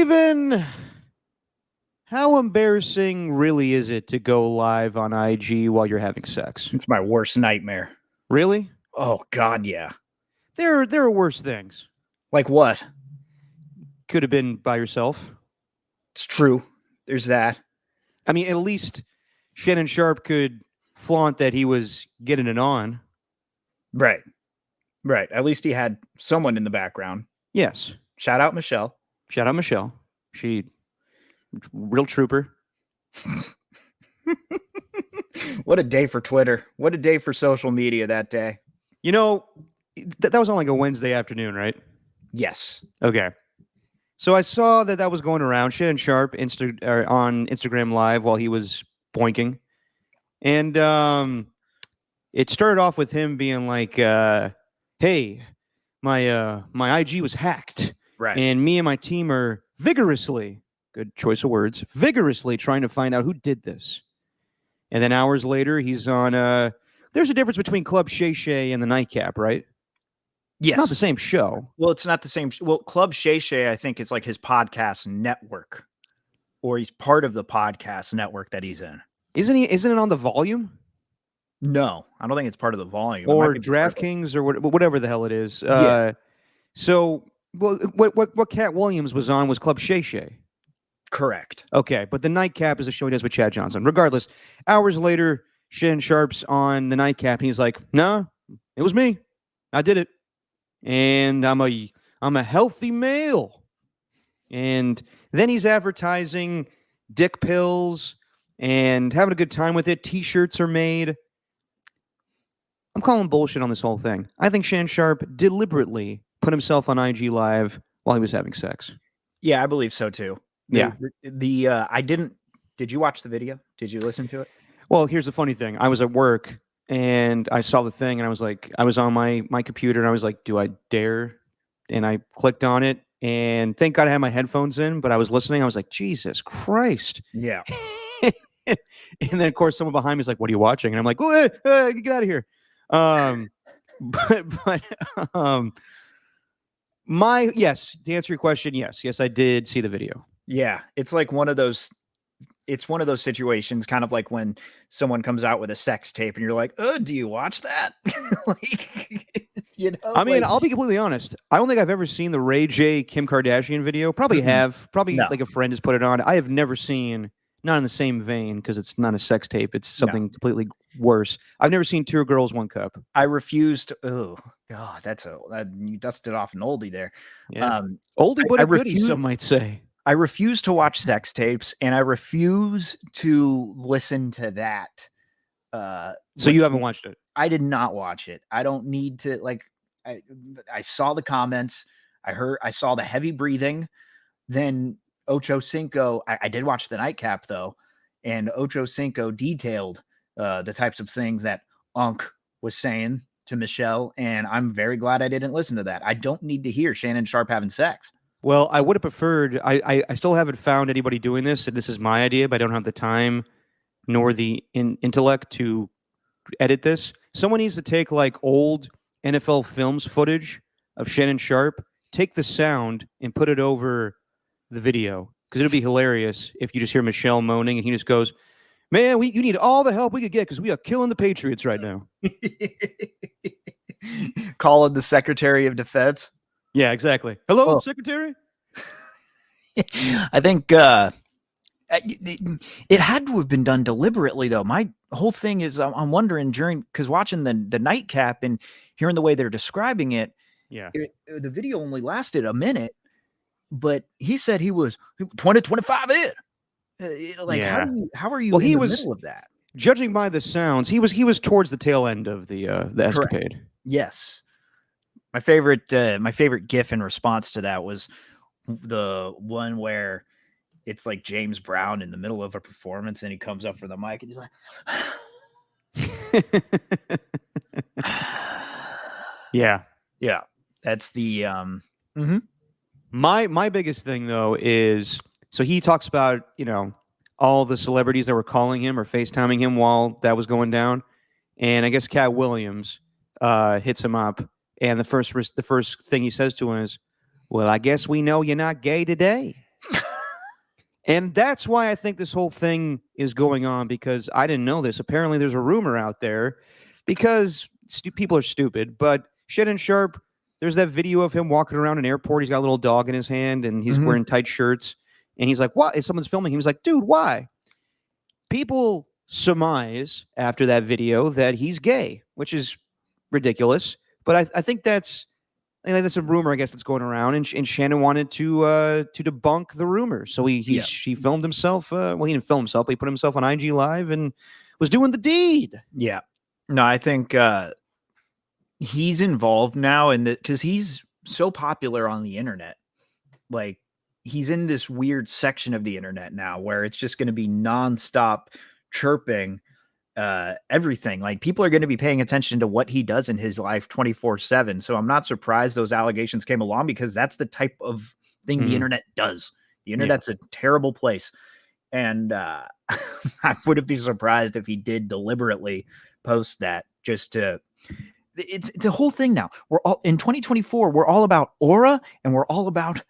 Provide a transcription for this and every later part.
Steven, how embarrassing really is it to go live on IG while you're having sex? It's my worst nightmare. Really? Oh, God, yeah. There are worse things. Like what? Could have been by yourself. It's true. There's that. I mean, at least Shannon Sharp could flaunt that he was getting it on. Right. Right. At least he had someone in the background. Yes. Shout out Michelle. Shout out Michelle. She, real trooper. What a day for Twitter. What a day for social media that day. You know, that was on like a Wednesday afternoon, right? Yes. Okay. So I saw that was going around. Shannon Sharp on Instagram Live while he was boinking. And it started off with him being like, hey, my IG was hacked. Right. And me and my team are vigorously, good choice of words, vigorously trying to find out who did this. And then hours later, he's on, there's a difference between Club Shay Shay and the Nightcap, right? Yes. Not the same show. Well, it's not the same. Well, Club Shay Shay, I think, is like his podcast network, or he's part of the podcast network that he's in. Isn't it on the Volume? No, I don't think it's part of the Volume. Or DraftKings or whatever the hell it is. Yeah. So, well, what Cat Williams was on was Club Shay Shay. Correct. Okay, but the Nightcap is a show he does with Chad Johnson. Regardless, hours later, Shannon Sharp's on the Nightcap, and he's like, "No, it was me. I did it, and I'm a healthy male." And then he's advertising dick pills and having a good time with it. T-shirts are made. I'm calling bullshit on this whole thing. I think Shannon Sharp deliberately put himself on IG Live while he was having sex. Yeah, I believe so too. Yeah. Did you watch the video? Did you listen to it? Well, here's the funny thing. I was at work and I saw the thing and I was like, I was on my computer and I was like, do I dare? And I clicked on it and thank God I had my headphones in, but I was listening. I was like, Jesus Christ. Yeah. And then of course someone behind me is like, what are you watching? And I'm like, oh, get out of here. Yes, to answer your question, yes, I did see the video. Yeah, it's like one of those situations, kind of like when someone comes out with a sex tape and you're like, oh, do you watch that? I mean, I'll be completely honest. I don't think I've ever seen the Ray J Kim Kardashian video. Probably like a friend has put it on. I have never seen, not in the same vein, because it's not a sex tape. It's something completely worse. I've never seen Two Girls, One Cup. I refused. Oh God, you dusted off an oldie there. Yeah. Oldie but a goodie, some might say. I refuse to watch sex tapes, and I refuse to listen to that. So you haven't watched it? I did not watch it. I don't need to. Like, I saw the comments. I saw the heavy breathing. Then Ocho Cinco. I did watch the Nightcap though, and Ocho Cinco detailed the types of things that Unc was saying to Michelle, and I'm very glad I didn't listen to that. I don't need to hear Shannon Sharp having sex. Well, I would have preferred, I still haven't found anybody doing this, and this is my idea, but I don't have the time nor the intellect to edit this. Someone needs to take like old NFL films footage of Shannon Sharp, take the sound and put it over the video, because it'll be hilarious if you just hear Michelle moaning and he just goes, man, you need all the help we could get because we are killing the Patriots right now. Calling the Secretary of Defense. Yeah, exactly. Hello, Secretary? I think it had to have been done deliberately, though. My whole thing is I'm wondering because watching the Nightcap and hearing the way they're describing it, the video only lasted a minute, but he said he was 20-25 in. How are you in the middle of that? Judging by the sounds, he was towards the tail end of the escapade. Correct. Yes. My favorite GIF in response to that was the one where it's like James Brown in the middle of a performance and he comes up for the mic and he's like, yeah. That's the My biggest thing though is, so he talks about, all the celebrities that were calling him or FaceTiming him while that was going down. And I guess Cat Williams hits him up. And the first thing he says to him is, well, I guess we know you're not gay today. And that's why I think this whole thing is going on, because I didn't know this. Apparently, there's a rumor out there because people are stupid. But Shannon Sharp, there's that video of him walking around an airport. He's got a little dog in his hand and he's wearing tight shirts. And he's like, "What?" If someone's filming, he was like, "Dude, why?" People surmise after that video that he's gay, which is ridiculous. But I think that's a rumor, I guess, that's going around, and Shannon wanted to debunk the rumor, so he filmed himself. Well, he didn't film himself, but he put himself on IG Live and was doing the deed. Yeah, no, I think he's involved now, because he's so popular on the internet. Like, he's in this weird section of the internet now where it's just going to be nonstop chirping. Everything, like, people are going to be paying attention to what he does in his life 24/7. So I'm not surprised those allegations came along, because that's the type of thing the internet does. The internet's a terrible place. And I wouldn't be surprised if he did deliberately post that just to, it's the whole thing now. We're all in 2024, we're all about aura, and we're all about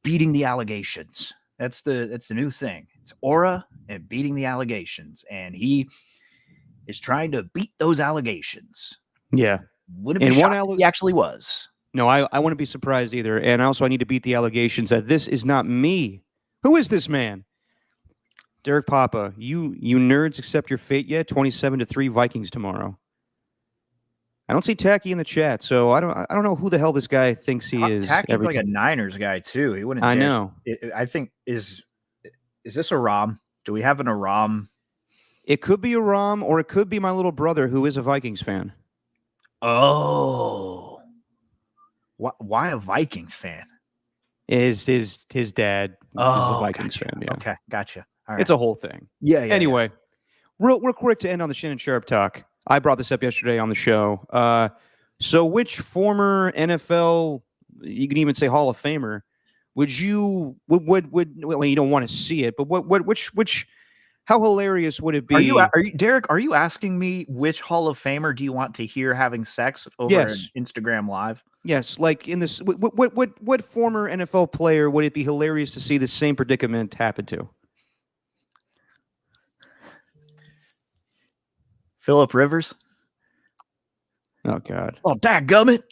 beating the allegations. That's the new thing. It's aura and beating the allegations. And he is trying to beat those allegations. Yeah. Wouldn't be shocked if he actually was. No, I wouldn't be surprised either. And also, I need to beat the allegations that this is not me. Who is this man? Derek Papa, you nerds accept your fate yet? 27-3 Vikings tomorrow. I don't see Tacky in the chat, so I don't know who the hell this guy thinks he is. Tacky's like a Niners guy too. He wouldn't. I know. I think is this Aram? Do we have an Aram? It could be Aram, or it could be my little brother, who is a Vikings fan. Oh, why a Vikings fan? His dad is a Vikings fan. Yeah. Okay, gotcha. All right. It's a whole thing. Yeah. Anyway, real quick to end on the Shannon Sharp talk. I brought this up yesterday on the show. So which former NFL, you can even say Hall of Famer, would you well, you don't want to see it, but which how hilarious would it be? Are you Derek? Are you asking me which Hall of Famer do you want to hear having sex over an Instagram Live? Yes, like in this, what former NFL player would it be hilarious to see the same predicament happen to? Phillip Rivers. Oh God. Oh, dadgummit.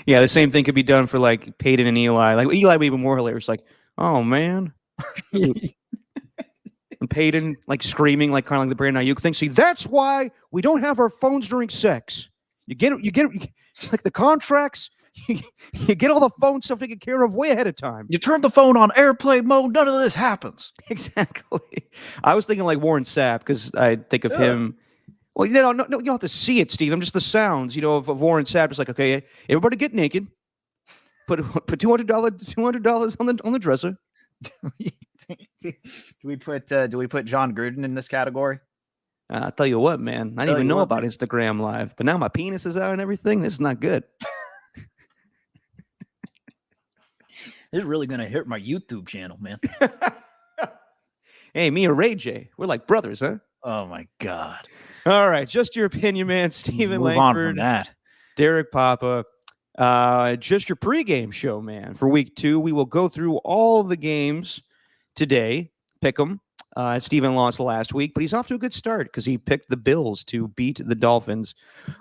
Yeah, the same thing could be done for like Peyton and Eli. Like Eli would be even more hilarious. Like, oh man. And Peyton like screaming, like kind of like the Brandon Ayuk thing. See, that's why we don't have our phones during sex. You get like the contracts. You get all the phone stuff taken care of way ahead of time. You turn the phone on airplane mode. None of this happens. Exactly. I was thinking like Warren Sapp, because I think of him. Well, no, you don't have to see it, Steve. I'm just the sounds, of Warren Sapp. It's like, okay, everybody get naked. Put $200 on the dresser. Do we put John Gruden in this category? I'll tell you what, man. I didn't even know about Instagram Live, but now my penis is out and everything. This is not good. This is really gonna hurt my YouTube channel, man. Hey, me or Ray J, we're like brothers, huh? Oh my God. All right, just your opinion, man. Stephen Move Langford, on from that. Derek Papa. Just your pregame show, man. For week 2, we will go through all of the games today. Pick them. Stephen lost last week, but he's off to a good start because he picked the Bills to beat the Dolphins.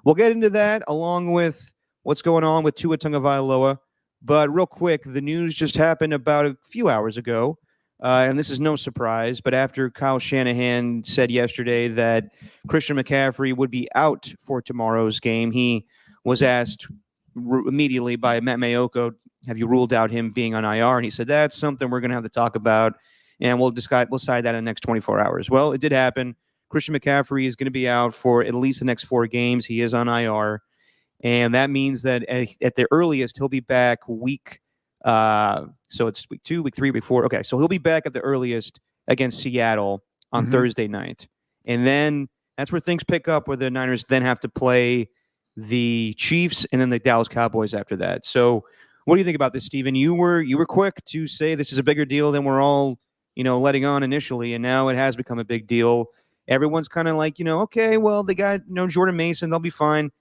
We'll get into that along with what's going on with Tua Tagovailoa. But real quick, the news just happened about a few hours ago, and this is no surprise, but after Kyle Shanahan said yesterday that Christian McCaffrey would be out for tomorrow's game, he was asked immediately by Matt Mayoko, have you ruled out him being on IR? And he said, that's something we're going to have to talk about, and we'll decide that in the next 24 hours. Well, it did happen. Christian McCaffrey is going to be out for at least the next 4 games. He is on IR. And that means that at the earliest, he'll be back week. So it's week 2, week 3, week 4. Okay, so he'll be back at the earliest against Seattle on Thursday night. And then that's where things pick up, where the Niners then have to play the Chiefs and then the Dallas Cowboys after that. So what do you think about this, Stephen? You were quick to say this is a bigger deal than we're all, letting on initially, and now it has become a big deal. Everyone's kind of like, okay, well, they got, Jordan Mason, they'll be fine.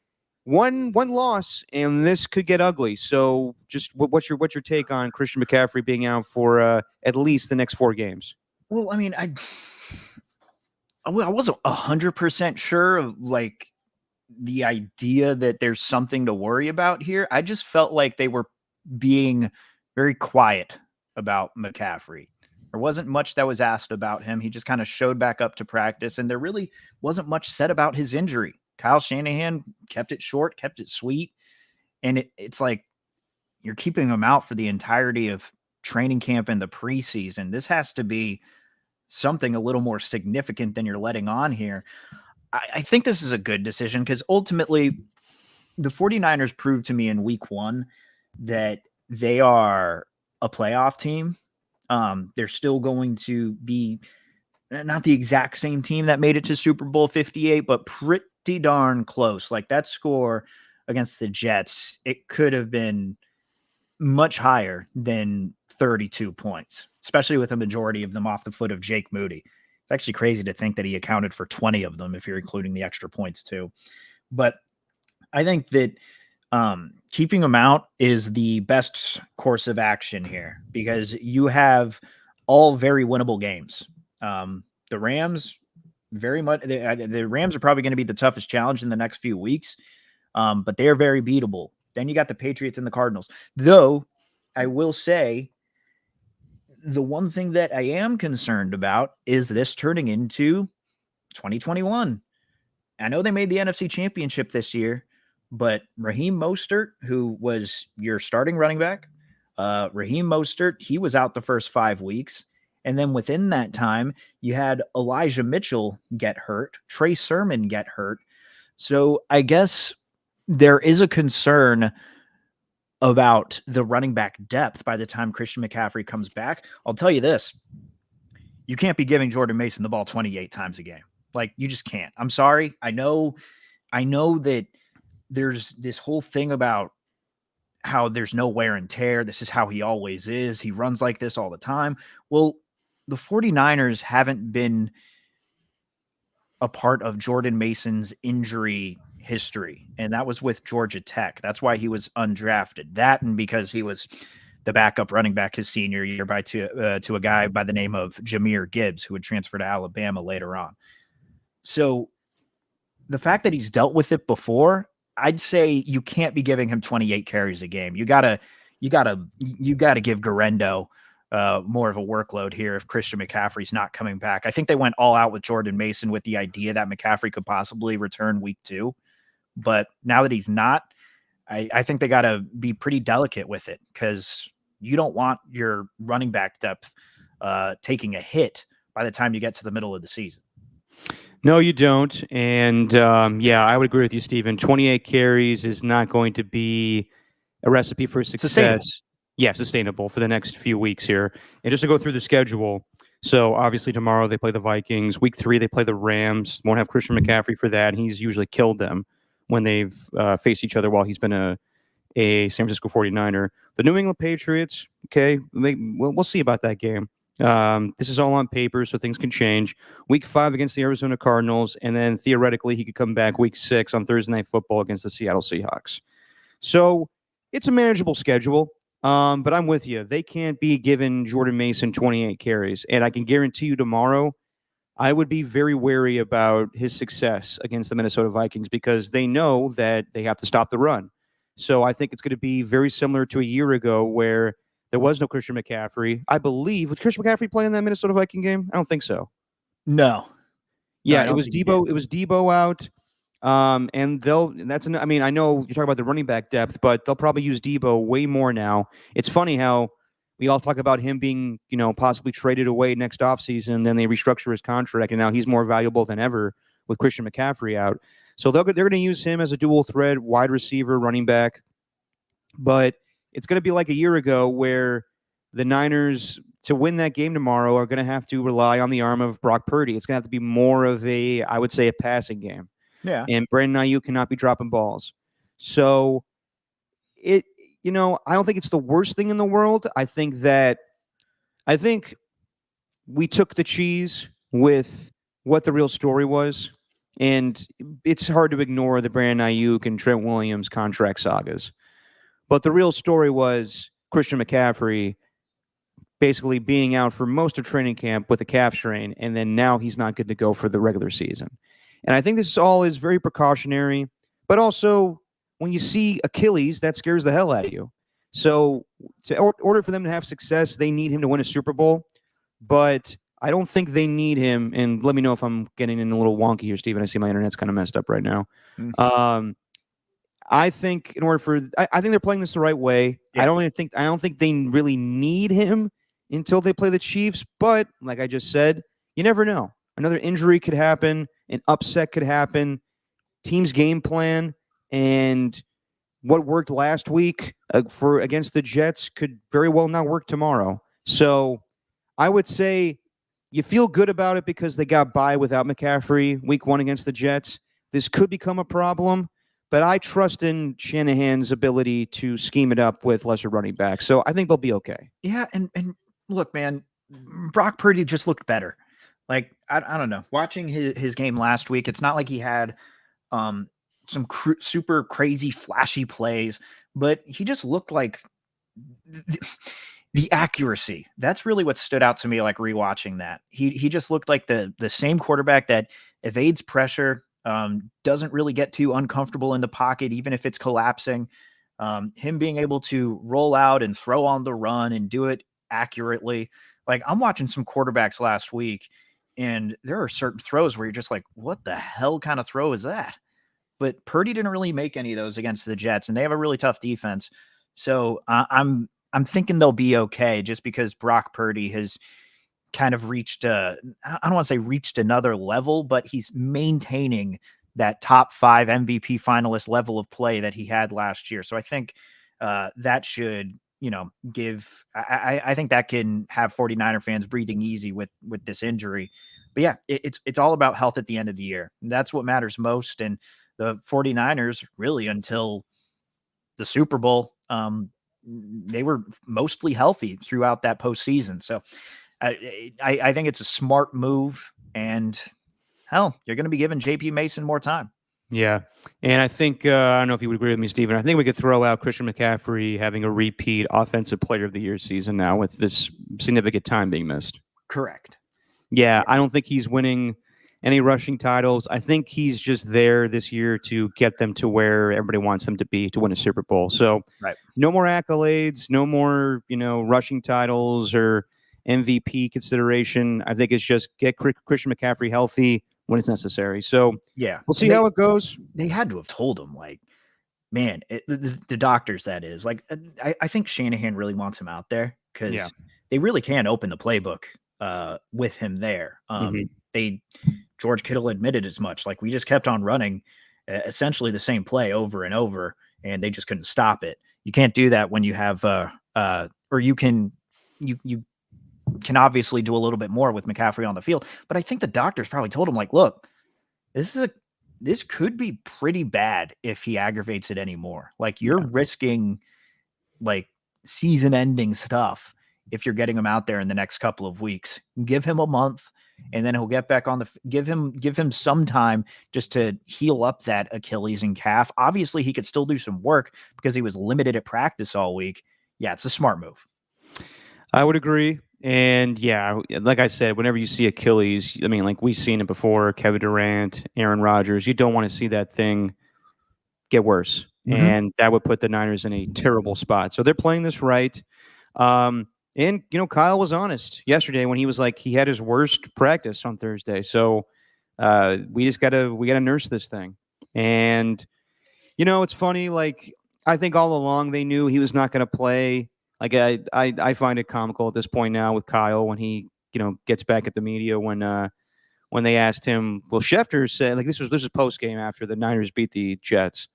one loss, and this could get ugly. So, just what's your take on Christian McCaffrey being out for at least the next 4 games? Well, I mean, I wasn't 100% sure of like the idea that there's something to worry about here. I just felt like they were being very quiet about McCaffrey. There wasn't much that was asked about him. He just kind of showed back up to practice, and there really wasn't much said about his injury. Kyle Shanahan kept it short, kept it sweet, and it's like you're keeping him out for the entirety of training camp and the preseason. This has to be something a little more significant than you're letting on here. I think this is a good decision because ultimately the 49ers proved to me in week 1 that they are a playoff team. They're still going to be not the exact same team that made it to Super Bowl 58, but pretty darn close. Like that score against the Jets, it could have been much higher than 32 points, especially with a majority of them off the foot of Jake Moody. It's actually crazy to think that he accounted for 20 of them if you're including the extra points too. But I think that keeping him out is the best course of action here because you have all very winnable games. The Rams very much, the Rams are probably going to be the toughest challenge in the next few weeks, but they are very beatable. Then you got the Patriots and the Cardinals. Though I will say the one thing that I am concerned about is this turning into 2021. I know they made the NFC Championship this year, but Raheem Mostert, who was your starting running back, Raheem Mostert, he was out the first 5 weeks. And then within that time, you had Elijah Mitchell get hurt, Trey Sermon get hurt. So I guess there is a concern about the running back depth by the time Christian McCaffrey comes back. I'll tell you this. You can't be giving Jordan Mason the ball 28 times a game. Like, you just can't. I'm sorry. I know that there's this whole thing about how there's no wear and tear. This is how he always is. He runs like this all the time. Well, the 49ers haven't been a part of Jordan Mason's injury history, and that was with Georgia Tech. That's why he was undrafted. That and because he was the backup running back his senior year to a guy by the name of Jahmyr Gibbs, who would transfer to Alabama later on. So the fact that he's dealt with it before, I'd say you can't be giving him 28 carries a game. You gotta give Garendo more of a workload here if Christian McCaffrey's not coming back. I think they went all out with Jordan Mason with the idea that McCaffrey could possibly return week 2. But now that he's not, I think they got to be pretty delicate with it because you don't want your running back depth taking a hit by the time you get to the middle of the season. No, you don't. And yeah, I would agree with you, Stephen. 28 carries is not going to be a recipe for success. Sustainable. Yeah, sustainable for the next few weeks here. And just to go through the schedule. So obviously tomorrow they play the Vikings. Week 3, they play the Rams. Won't have Christian McCaffrey for that. He's usually killed them when they've faced each other while he's been a San Francisco 49er. The New England Patriots, okay, we'll see about that game. This is all on paper, so things can change. Week 5 against the Arizona Cardinals, and then theoretically he could come back week 6 on Thursday Night Football against the Seattle Seahawks. So it's a manageable schedule, but I'm with you. They can't be giving Jordan Mason 28 carries, and I can guarantee you tomorrow I would be very wary about his success against the Minnesota Vikings because they know that they have to stop the run. So I think it's going to be very similar to a year ago where there was no Christian McCaffrey. I believe, would Christian McCaffrey play in that Minnesota Viking game? I don't think so. No. Yeah, it was Debo. It was Debo out. And I mean, I know you talk about the running back depth, but they'll probably use Debo way more now. It's funny how we all talk about him being, possibly traded away next offseason, then they restructure his contract, and now he's more valuable than ever with Christian McCaffrey out. So they're going to use him as a dual threat, wide receiver, running back. But it's going to be like a year ago where the Niners, to win that game tomorrow, are going to have to rely on the arm of Brock Purdy. It's going to have to be more of a passing game. Yeah. And Brandon Ayuk cannot be dropping balls. So I don't think it's the worst thing in the world. I think we took the cheese with what the real story was. And it's hard to ignore the Brandon Ayuk and Trent Williams contract sagas. But the real story was Christian McCaffrey basically being out for most of training camp with a calf strain, and then now he's not good to go for the regular season. And I think this all is very precautionary, but also when you see Achilles, that scares the hell out of you. So, order for them to have success, they need him to win a Super Bowl. But I don't think they need him. And let me know if I'm getting in a little wonky here, Steven. I see my internet's kind of messed up right now. I think in order for, I think they're playing this the right way. Yeah. I don't think they really need him until they play the Chiefs. But like I just said, you never know. Another injury could happen. An upset could happen. Team's game plan and what worked last week for against the Jets could very well not work tomorrow. So I would say you feel good about it because they got by without McCaffrey week 1 against the Jets. This could become a problem, but I trust in Shanahan's ability to scheme it up with lesser running backs. So I think they'll be okay. Yeah, and look, man, Brock Purdy just looked better. Like, I don't know. Watching his game last week, it's not like he had some super crazy flashy plays, but he just looked like the accuracy. That's really what stood out to me, like rewatching that. He just looked like the same quarterback that evades pressure, doesn't really get too uncomfortable in the pocket, even if it's collapsing. Him being able to roll out and throw on the run and do it accurately. Like, I'm watching some quarterbacks last week, and there are certain throws where you're just like, what the hell kind of throw is that? But Purdy didn't really make any of those against the Jets, and they have a really tough defense. So I'm thinking they'll be okay, just because Brock Purdy has kind of reached I don't want to say reached another level, but he's maintaining that top 5 MVP finalist level of play that he had last year. So I think that should, give, I think that can have 49er fans breathing easy with this injury. But yeah, it's all about health at the end of the year. That's what matters most. And the 49ers really, until the Super Bowl, they were mostly healthy throughout that postseason. So I think it's a smart move, and hell, you're going to be giving JP Mason more time. Yeah. And I think, I don't know if you would agree with me, Steven. I think we could throw out Christian McCaffrey having a repeat Offensive Player of the Year season now with this significant time being missed. Correct. Yeah. I don't think he's winning any rushing titles. I think he's just there this year to get them to where everybody wants them to be to win a Super Bowl. So no more accolades, no more, rushing titles or MVP consideration. I think it's just get Christian McCaffrey healthy when it's necessary. So yeah, we'll see how it goes. They had to have told him, like, man, the doctors, that is, like, I think Shanahan really wants him out there because they really can open the playbook with him there. George Kittle admitted as much. Like, we just kept on running essentially the same play over and over, and they just couldn't stop it. You can't do that when you have or you can obviously do a little bit more with McCaffrey on the field. But I think the doctors probably told him, like, look, this could be pretty bad if he aggravates it anymore. Like, you're risking like season-ending stuff if you're getting him out there in the next couple of weeks. Give him a month, and then he'll get back on give him some time just to heal up that Achilles and calf. Obviously, he could still do some work because he was limited at practice all week. Yeah, it's a smart move. I would agree. And yeah, like I said, whenever you see Achilles, I mean, like we've seen it before, Kevin Durant, Aaron Rodgers, you don't want to see that thing get worse. And that would put the Niners in a terrible spot. So they're playing this right. And, Kyle was honest yesterday when he was like, he had his worst practice on Thursday. So we got to nurse this thing. And, it's funny. Like, I think all along they knew he was not going to play. Like, I find it comical at this point now with Kyle when he, gets back at the media when they asked him, well, Schefter said, like, this is post game after the Niners beat the Jets.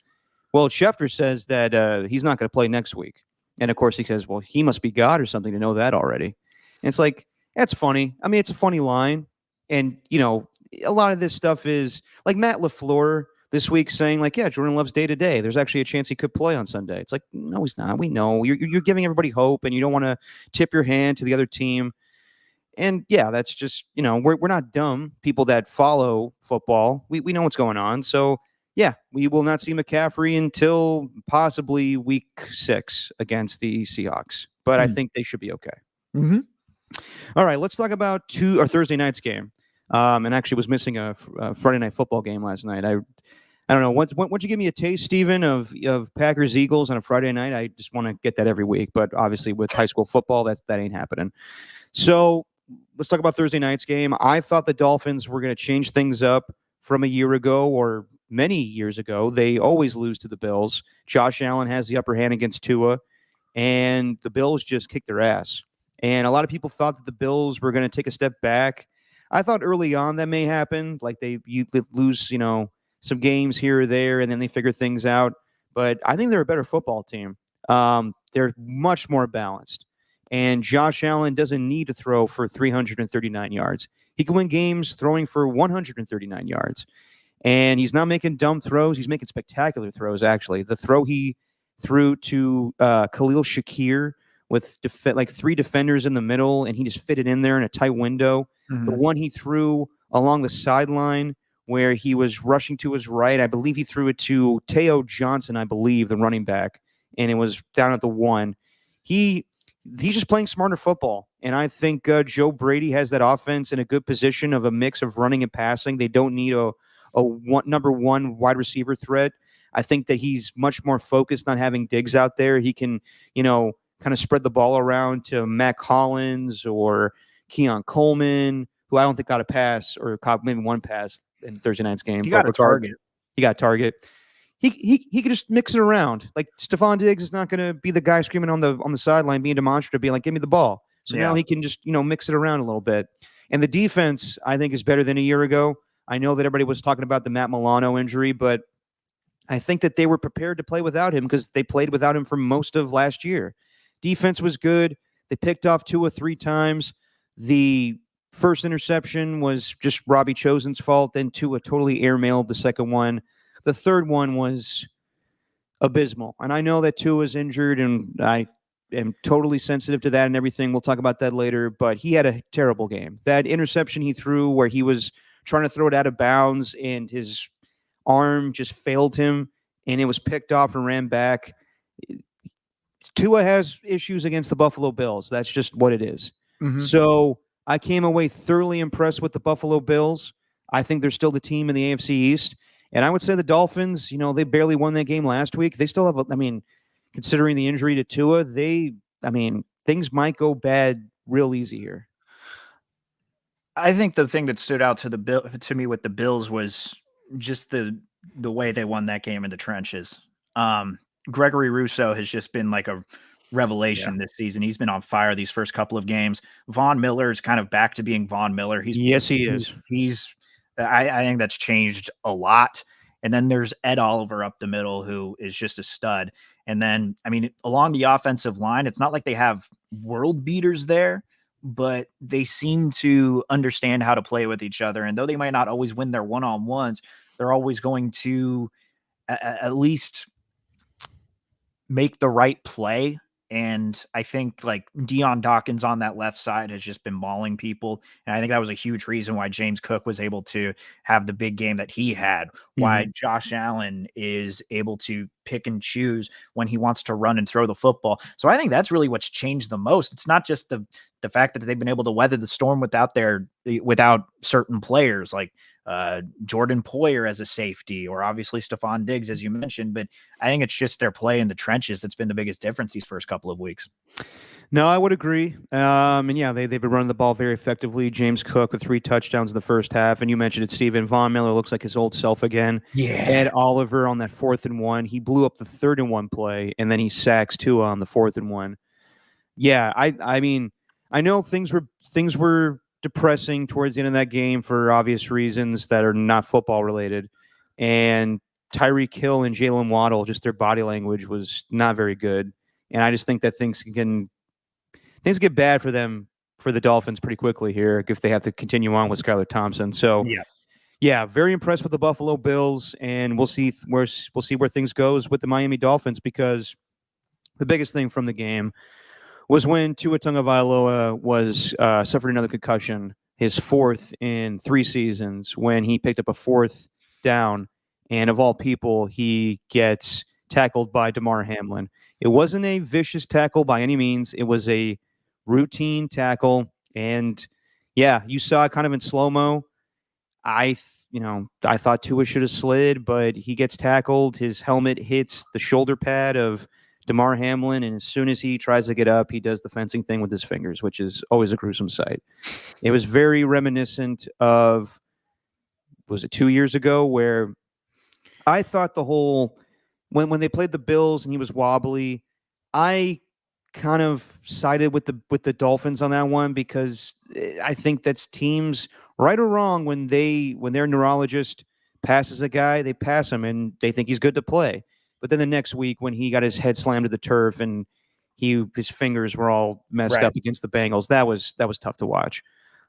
Well, Schefter says that he's not going to play next week. And of course he says, well, he must be God or something to know that already. And it's like, that's funny. I mean, it's a funny line. And, a lot of this stuff is like Matt LaFleur this week saying, like, yeah, Jordan Love's day to day. There's actually a chance he could play on Sunday. It's like, no, he's not. We know you're giving everybody hope and you don't want to tip your hand to the other team. And yeah, that's just, we're not dumb people that follow football. We know what's going on. So yeah, we will not see McCaffrey until possibly week 6 against the Seahawks. But I think they should be okay. Mm-hmm. All right, let's talk about Thursday night's game. And actually was missing a Friday night football game last night. I don't know. Once you give me a taste, Steven, of Packers Eagles on a Friday night, I just want to get that every week. But obviously, with high school football, that ain't happening. So let's talk about Thursday night's game. I thought the Dolphins were going to change things up from a year ago or many years ago. They always lose to the Bills. Josh Allen has the upper hand against Tua, and the Bills just kicked their ass. And a lot of people thought that the Bills were going to take a step back. I thought early on that may happen, like you lose, some games here or there, and then they figure things out. But I think they're a better football team. They're much more balanced. And Josh Allen doesn't need to throw for 339 yards. He can win games throwing for 139 yards. And he's not making dumb throws. He's making spectacular throws, actually. The throw he threw to Khalil Shakir with 3 defenders in the middle, and he just fit it in there in a tight window. Mm-hmm. The one he threw along the sideline where he was rushing to his right, I believe he threw it to Teo Johnson, I believe, the running back, and it was down at the 1. He's just playing smarter football, and I think Joe Brady has that offense in a good position of a mix of running and passing. They don't need a number 1 wide receiver threat. I think that he's much more focused on having Diggs out there. He can, kind of spread the ball around to Matt Collins or Keon Coleman, who I don't think got a pass or caught maybe one pass in Thursday night's game. He got a target. He got a target. He could just mix it around. Like Stephon Diggs is not going to be the guy screaming on the sideline, being demonstrative, being like, "Give me the ball." So now he can just mix it around a little bit. And the defense, I think, is better than a year ago. I know that everybody was talking about the Matt Milano injury, but I think that they were prepared to play without him because they played without him for most of last year. Defense was good. They picked off 2 or 3 times. The first interception was just Robbie Chosen's fault. Then Tua totally airmailed the second one. The third one was abysmal. And I know that Tua is injured, and I am totally sensitive to that and everything. We'll talk about that later. But he had a terrible game. That interception he threw where he was trying to throw it out of bounds and his arm just failed him, and it was picked off and ran back. Tua has issues against the Buffalo Bills. That's just what it is. Mm-hmm. So I came away thoroughly impressed with the Buffalo Bills. I think they're still the team in the AFC East. And I would say the Dolphins, they barely won that game last week. They still have, considering the injury to Tua, things might go bad real easy here. I think the thing that stood out to me with the Bills was just the way they won that game in the trenches. Gregory Rousseau has just been like a revelation this season. He's been on fire these first couple of games. Von Miller is kind of back to being Von Miller. He is. I think that's changed a lot. And then there's Ed Oliver up the middle, who is just a stud. And then, along the offensive line, it's not like they have world beaters there, but they seem to understand how to play with each other. And though they might not always win their one-on-ones, they're always going to at least make the right play. And I think like Deion Dawkins on that left side has just been mauling people. And I think that was a huge reason why James Cook was able to have the big game that he had, why Josh Allen is able to pick and choose when he wants to run and throw the football. So I think that's really what's changed the most. It's not just the fact that they've been able to weather the storm without certain players like Jordan Poyer as a safety, or obviously Stephon Diggs, as you mentioned, but I think it's just their play in the trenches that's been the biggest difference these first couple of weeks. No, I would agree. And yeah, they've been running the ball very effectively. James Cook with 3 touchdowns in the first half. And you mentioned it, Steven. Von Miller looks like his old self again. Yeah. Ed Oliver on that 4th and 1. He blew up the 3rd and 1 play, and then he sacks Tua on the 4th and 1. Yeah, I know things were depressing towards the end of that game for obvious reasons that are not football related. And Tyreek Hill and Jalen Waddle, just their body language was not very good. And I just think that things get bad for them, for the Dolphins, pretty quickly here if they have to continue on with Skylar Thompson. So yeah, very impressed with the Buffalo Bills, and we'll see where things goes with the Miami Dolphins, because the biggest thing from the game was when Tua Tagovailoa was suffered another concussion, his fourth in 3 seasons, when he picked up a fourth down, and of all people, he gets tackled by Damar Hamlin. It wasn't a vicious tackle by any means. It was a routine tackle, and yeah, you saw it kind of in slow mo. I thought Tua should have slid, but he gets tackled. His helmet hits the shoulder pad of Damar Hamlin, and as soon as he tries to get up, he does the fencing thing with his fingers, which is always a gruesome sight. It was very reminiscent of, was it 2 years ago, where I thought the whole when they played the Bills and he was wobbly, I kind of sided with the Dolphins on that one because I think that's teams, right or wrong, when their neurologist passes a guy, they pass him and they think he's good to play. But then the next week when he got his head slammed to the turf and his fingers were all messed Right. up against the Bengals, that was tough to watch.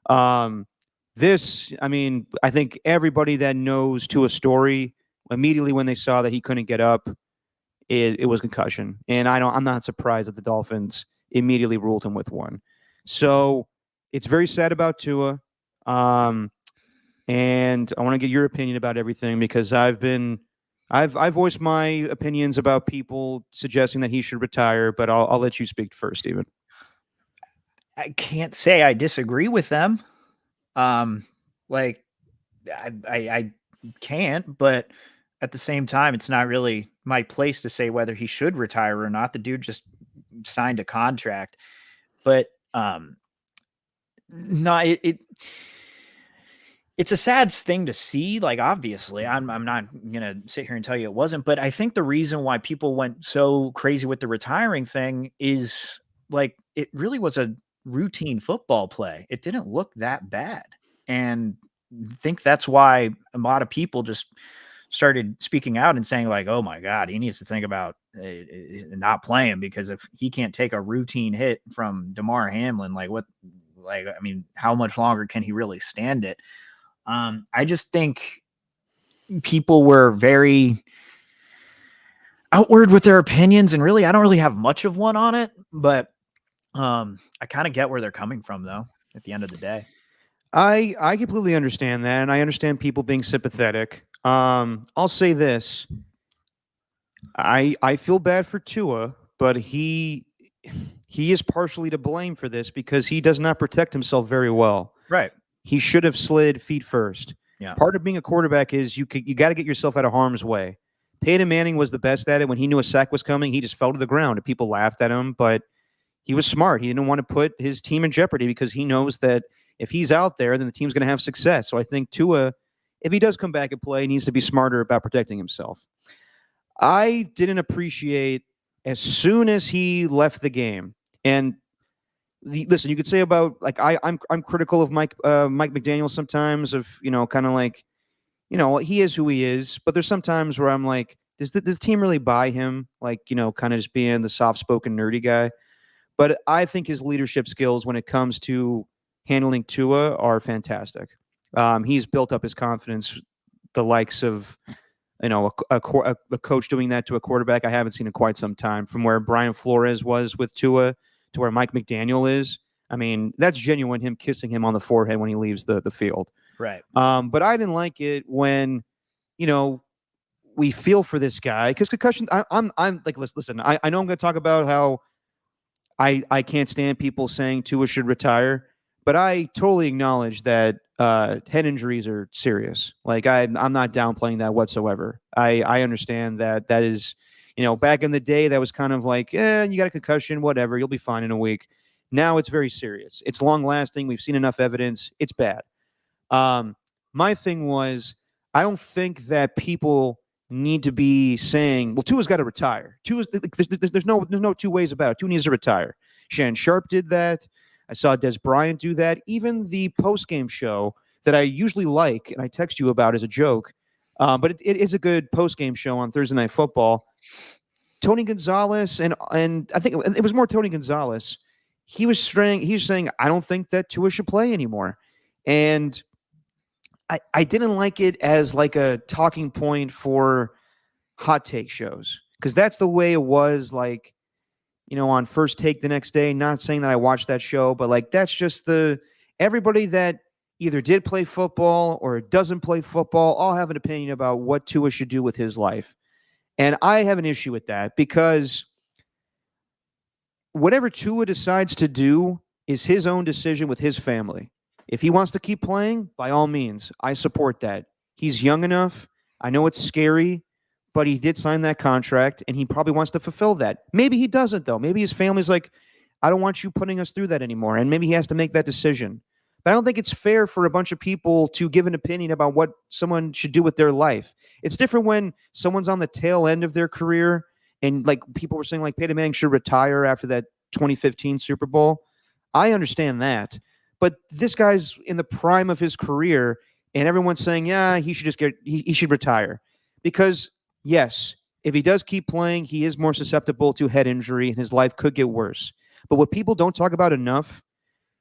I mean, I think everybody that knows to a story immediately when they saw that he couldn't get up, it was concussion, and I'm not surprised that the Dolphins immediately ruled him with one. So it's very sad about Tua, and I want to get your opinion about everything because I've voiced my opinions about people suggesting that he should retire, but I'll let you speak first, Steven. I can't say I disagree with them. Like I can't, but at the same time, it's not really my place to say whether he should retire or not. The dude just signed a contract, but no, it's a sad thing to see. Like, obviously, I'm not gonna sit here and tell you it wasn't, but I think the reason why people went so crazy with the retiring thing is like it really was a routine football play. It didn't look that bad, and I think that's why a lot of people just started speaking out and saying like, "Oh my God, he needs to think about not playing because if he can't take a routine hit from Damar Hamlin, like what? Like, I mean, how much longer can he really stand it?" I just think people were very outward with their opinions, and really, I don't really have much of one on it, but I kind of get where they're coming from, though. At the end of the day, I completely understand that, and I understand people being sympathetic. I'll say this: I feel bad for Tua, but he is partially to blame for this because he does not protect himself very well. right? He should have slid feet first. Yeah, Part of being a quarterback is you got to get yourself out of harm's way. Peyton Manning was the best at it. When he knew a sack was coming, he just fell to the ground, and people laughed at him. But he was smart. He didn't want to put his team in jeopardy because he knows that if he's out there, then the team's going to have success. So I think Tua, if he does come back and play, needs to be smarter about protecting himself. I didn't appreciate as soon as he left the game, and listen, you could say about like I'm critical of Mike McDaniel sometimes of kind of like he is who he is, but there's sometimes where I'm like, does the team really buy him? Like kind of just being the soft spoken nerdy guy. But I think his leadership skills when it comes to handling Tua are fantastic. He's built up his confidence, the likes of a coach doing that to a quarterback I haven't seen in quite some time. From where Brian Flores was with Tua to where Mike McDaniel is. I mean, that's genuine, him kissing him on the forehead when he leaves the field. right. But I didn't like it when, we feel for this guy because concussion. I'm like, listen. I know I'm going to talk about how I can't stand people saying Tua should retire, but I totally acknowledge that head injuries are serious. Like I'm not downplaying that whatsoever. I understand that is. Back in the day, that was kind of like, you got a concussion, whatever, you'll be fine in a week. Now it's very serious. It's long lasting. We've seen enough evidence. It's bad. My thing was, I don't think that people need to be saying, well, Tua's got to retire. There's no two ways about it. Tua needs to retire. Shannon Sharp did that. I saw Des Bryant do that. Even the post-game show that I usually like, and I text you about as a joke, but it is a good post-game show on Thursday Night Football. Tony Gonzalez and I think it was more Tony Gonzalez. He was saying, I don't think that Tua should play anymore. And I didn't like it as like a talking point for hot take shows because that's the way it was like on First Take the next day. Not saying that I watched that show, but like that's just everybody that either did play football or doesn't play football all have an opinion about what Tua should do with his life. And I have an issue with that because whatever Tua decides to do is his own decision with his family. If he wants to keep playing, by all means, I support that. He's young enough. I know it's scary, but he did sign that contract and he probably wants to fulfill that. Maybe he doesn't, though. Maybe his family's like, I don't want you putting us through that anymore. And maybe he has to make that decision. But I don't think it's fair for a bunch of people to give an opinion about what someone should do with their life. It's different when someone's on the tail end of their career and like people were saying like Peyton Manning should retire after that 2015 Super Bowl. I understand that. But this guy's in the prime of his career and everyone's saying, yeah, he should just he should retire. Because yes, if he does keep playing, he is more susceptible to head injury and his life could get worse. But what people don't talk about enough,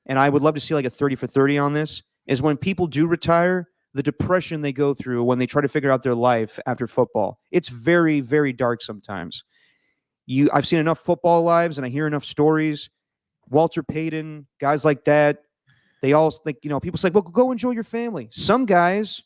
and I would love to see like a 30 for 30 on this, is when people do retire, the depression they go through when they try to figure out their life after football. It's very, very dark sometimes. I've seen enough football lives and I hear enough stories. Walter Payton, guys like that, they all think, people say, well, go enjoy your family. Some guys,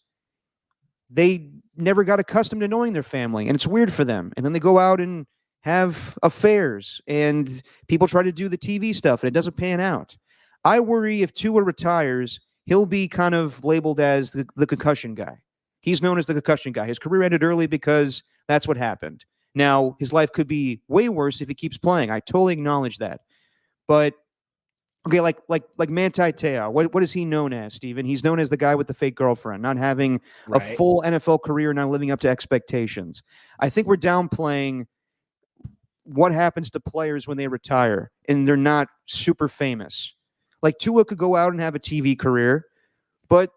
they never got accustomed to knowing their family and it's weird for them. And then they go out and have affairs and people try to do the TV stuff and it doesn't pan out. I worry if Tua retires, he'll be kind of labeled as the concussion guy. He's known as the concussion guy. His career ended early because that's what happened. Now, his life could be way worse if he keeps playing. I totally acknowledge that. But, okay, like Manti Te'o, what is he known as, Steven? He's known as the guy with the fake girlfriend, not having a full NFL career, not living up to expectations. I think we're downplaying what happens to players when they retire and they're not super famous. Like Tua could go out and have a TV career, but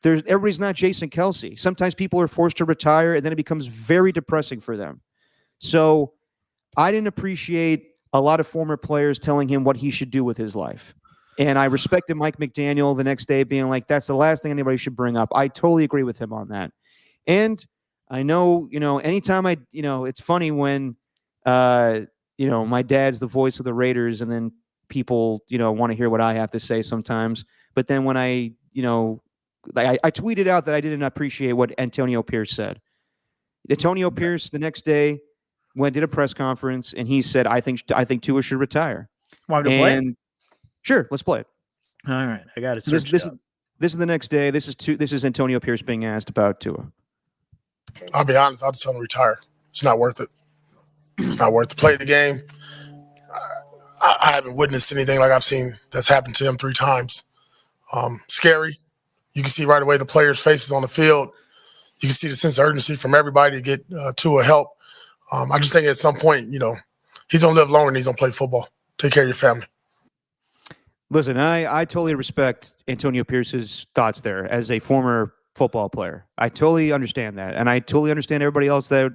everybody's not Jason Kelce. Sometimes people are forced to retire and then it becomes very depressing for them. So I didn't appreciate a lot of former players telling him what he should do with his life. And I respected Mike McDaniel the next day being like, that's the last thing anybody should bring up. I totally agree with him on that. And I know, anytime it's funny when, my dad's the voice of the Raiders and then people, want to hear what I have to say sometimes. But then when I tweeted out that I didn't appreciate what Antonio Pierce said. Antonio Pierce the next day did a press conference and he said, I think Tua should retire. Want me to play it? Sure, let's play it. All right, I got it. This is the next day. This is Antonio Pierce being asked about Tua. I'll be honest. I'll just tell him to retire. It's not worth it. It's not worth to play the game. I haven't witnessed anything like I've seen that's happened to him 3 times. Scary. You can see right away the players' faces on the field. You can see the sense of urgency from everybody to get Tua help. I just think at some point, he's going to live longer and he's going to play football. Take care of your family. Listen, I totally respect Antonio Pierce's thoughts there as a former football player. I totally understand that. And I totally understand everybody else that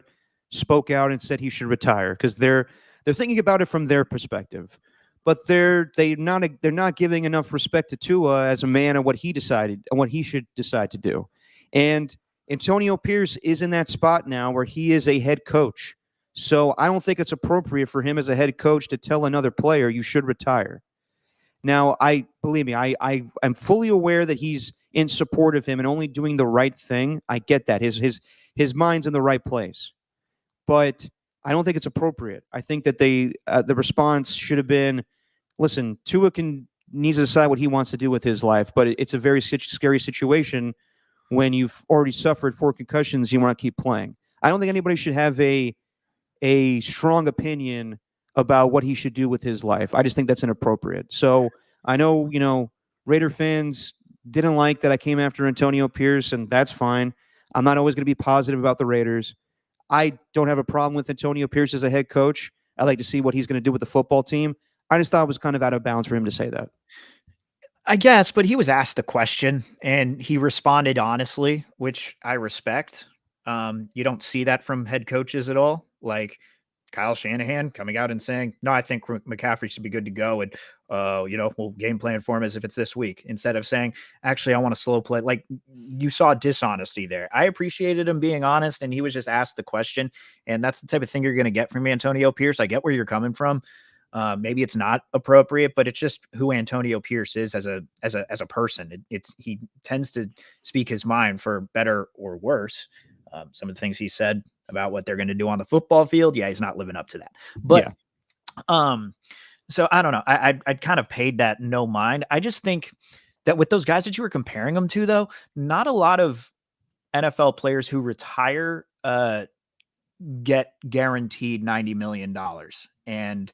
spoke out and said he should retire because they're thinking about it from their perspective. But they're not giving enough respect to Tua as a man and what he decided and what he should decide to do. And Antonio Pierce is in that spot now where he is a head coach. So I don't think it's appropriate for him as a head coach to tell another player you should retire. Now, believe me, I am fully aware that he's in support of him and only doing the right thing. I get that. His mind's in the right place. But I don't think it's appropriate. I think that the response should have been, listen, Tua needs to decide what he wants to do with his life, but it's a very scary situation when you've already suffered 4 concussions, you want to keep playing. I don't think anybody should have a strong opinion about what he should do with his life. I just think that's inappropriate. So I know, Raider fans didn't like that I came after Antonio Pierce, and that's fine. I'm not always going to be positive about the Raiders. I don't have a problem with Antonio Pierce as a head coach. I like to see what he's going to do with the football team. I just thought it was kind of out of bounds for him to say that. I guess, but he was asked a question and he responded honestly, which I respect. You don't see that from head coaches at all. Like Kyle Shanahan coming out and saying, no, I think McCaffrey should be good to go. And, we'll game plan for him as if it's this week, instead of saying, actually, I want to slow play. Like, you saw dishonesty there. I appreciated him being honest, and he was just asked the question. And that's the type of thing you're going to get from Antonio Pierce. I get where you're coming from. Maybe it's not appropriate, but it's just who Antonio Pierce is as a person. He tends to speak his mind, for better or worse. Some of the things he said about what they're going to do on the football field, yeah, he's not living up to that. But so I don't know. I'd kind of paid that no mind. I just think that with those guys that you were comparing them to, though, not a lot of NFL players who retire get guaranteed $90 million. And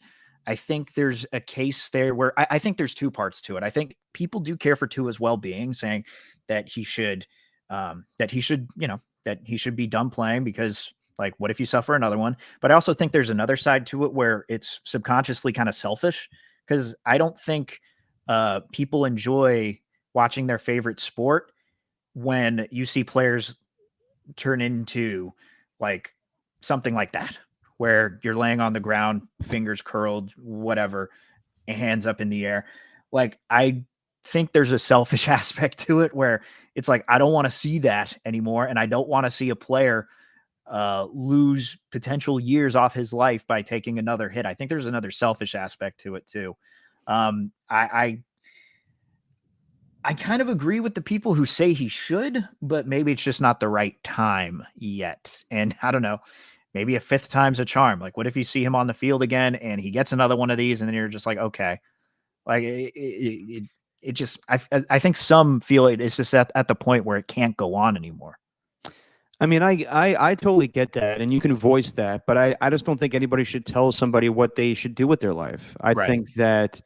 I think there's a case there where I think there's two parts to it. I think people do care for Tua's well-being, saying that he should be done playing, because, like, what if you suffer another one? But I also think there's another side to it where it's subconsciously kind of selfish, because I don't think people enjoy watching their favorite sport when you see players turn into, like, something like that, where you're laying on the ground, fingers curled, whatever, hands up in the air. Like, I think there's a selfish aspect to it where it's like, I don't want to see that anymore. And I don't want to see a player lose potential years off his life by taking another hit. I think there's another selfish aspect to it too. I kind of agree with the people who say he should, but maybe it's just not the right time yet. And I don't know, maybe a fifth time's a charm. Like, what if you see him on the field again and he gets another one of these, and then you're just like, okay, like it just, I think some feel it's just at the point where it can't go on anymore. I mean, I totally get that, and you can voice that, but I just don't think anybody should tell somebody what they should do with their life. I think that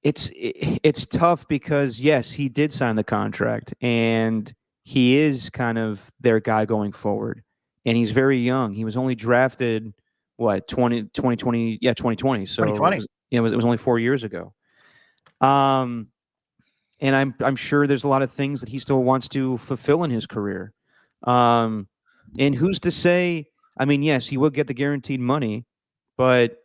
it's tough because, yes, he did sign the contract, and he is kind of their guy going forward, and he's very young. He was only drafted, 2020? Yeah, 2020. So 2020. It was only 4 years ago. And I'm sure there's a lot of things that he still wants to fulfill in his career. And who's to say? I mean, yes, he will get the guaranteed money, but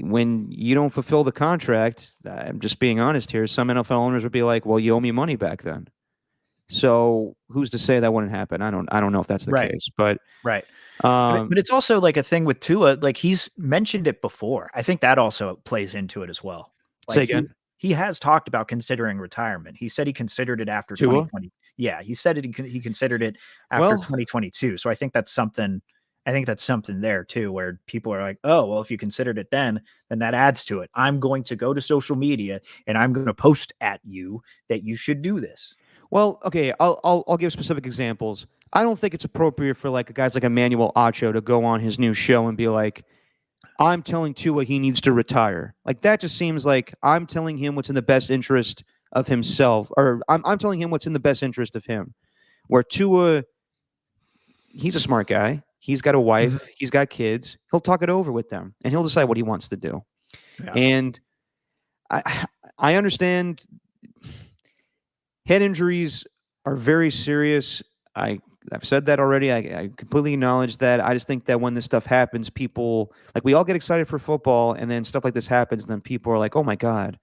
when you don't fulfill the contract, I'm just being honest here, some NFL owners would be like, well, you owe me money back then. So who's to say that wouldn't happen? I don't know if that's the case, but right. But it's also like a thing with Tua, like, he's mentioned it before. I think that also plays into it as well. Like, say again. He has talked about considering retirement. He said he considered it after 2020. Yeah, he said he considered it after 2022. So I think that's something. I think that's something there too, where people are like, "Oh, well, if you considered it then that adds to it. I'm going to go to social media and I'm going to post at you that you should do this." Well, okay, I'll give specific examples. I don't think it's appropriate for like guys like Emmanuel Acho to go on his new show and be like, I'm telling Tua he needs to retire. Like, that just seems like I'm telling him what's in the best interest of himself, or I'm telling him what's in the best interest of him. Where Tua, he's a smart guy. He's got a wife. He's got kids. He'll talk it over with them, and he'll decide what he wants to do. Yeah. And I understand head injuries are very serious. I've said that already. I completely acknowledge that. I just think that when this stuff happens, people, like, we all get excited for football, and then stuff like this happens, and then people are like, oh my God,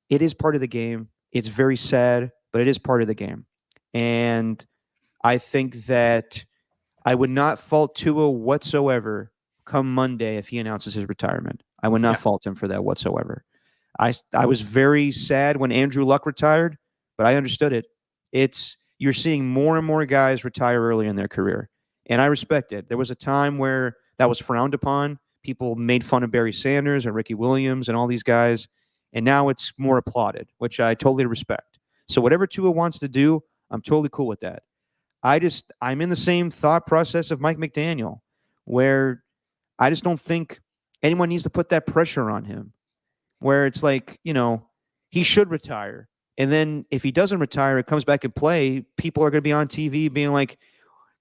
it is part of the game. It's very sad, but it is part of the game. And I think that I would not fault Tua whatsoever come Monday if he announces his retirement. I would not fault him for that whatsoever. I was very sad when Andrew Luck retired, but I understood it. You're seeing more and more guys retire early in their career, and I respect it. There was a time where that was frowned upon. People made fun of Barry Sanders and Ricky Williams and all these guys, and now it's more applauded, which I totally respect. So whatever Tua wants to do, I'm totally cool with that. I'm in the same thought process of Mike McDaniel, where I just don't think anyone needs to put that pressure on him, where it's like, he should retire. And then if he doesn't retire, it comes back and play, people are going to be on TV being like,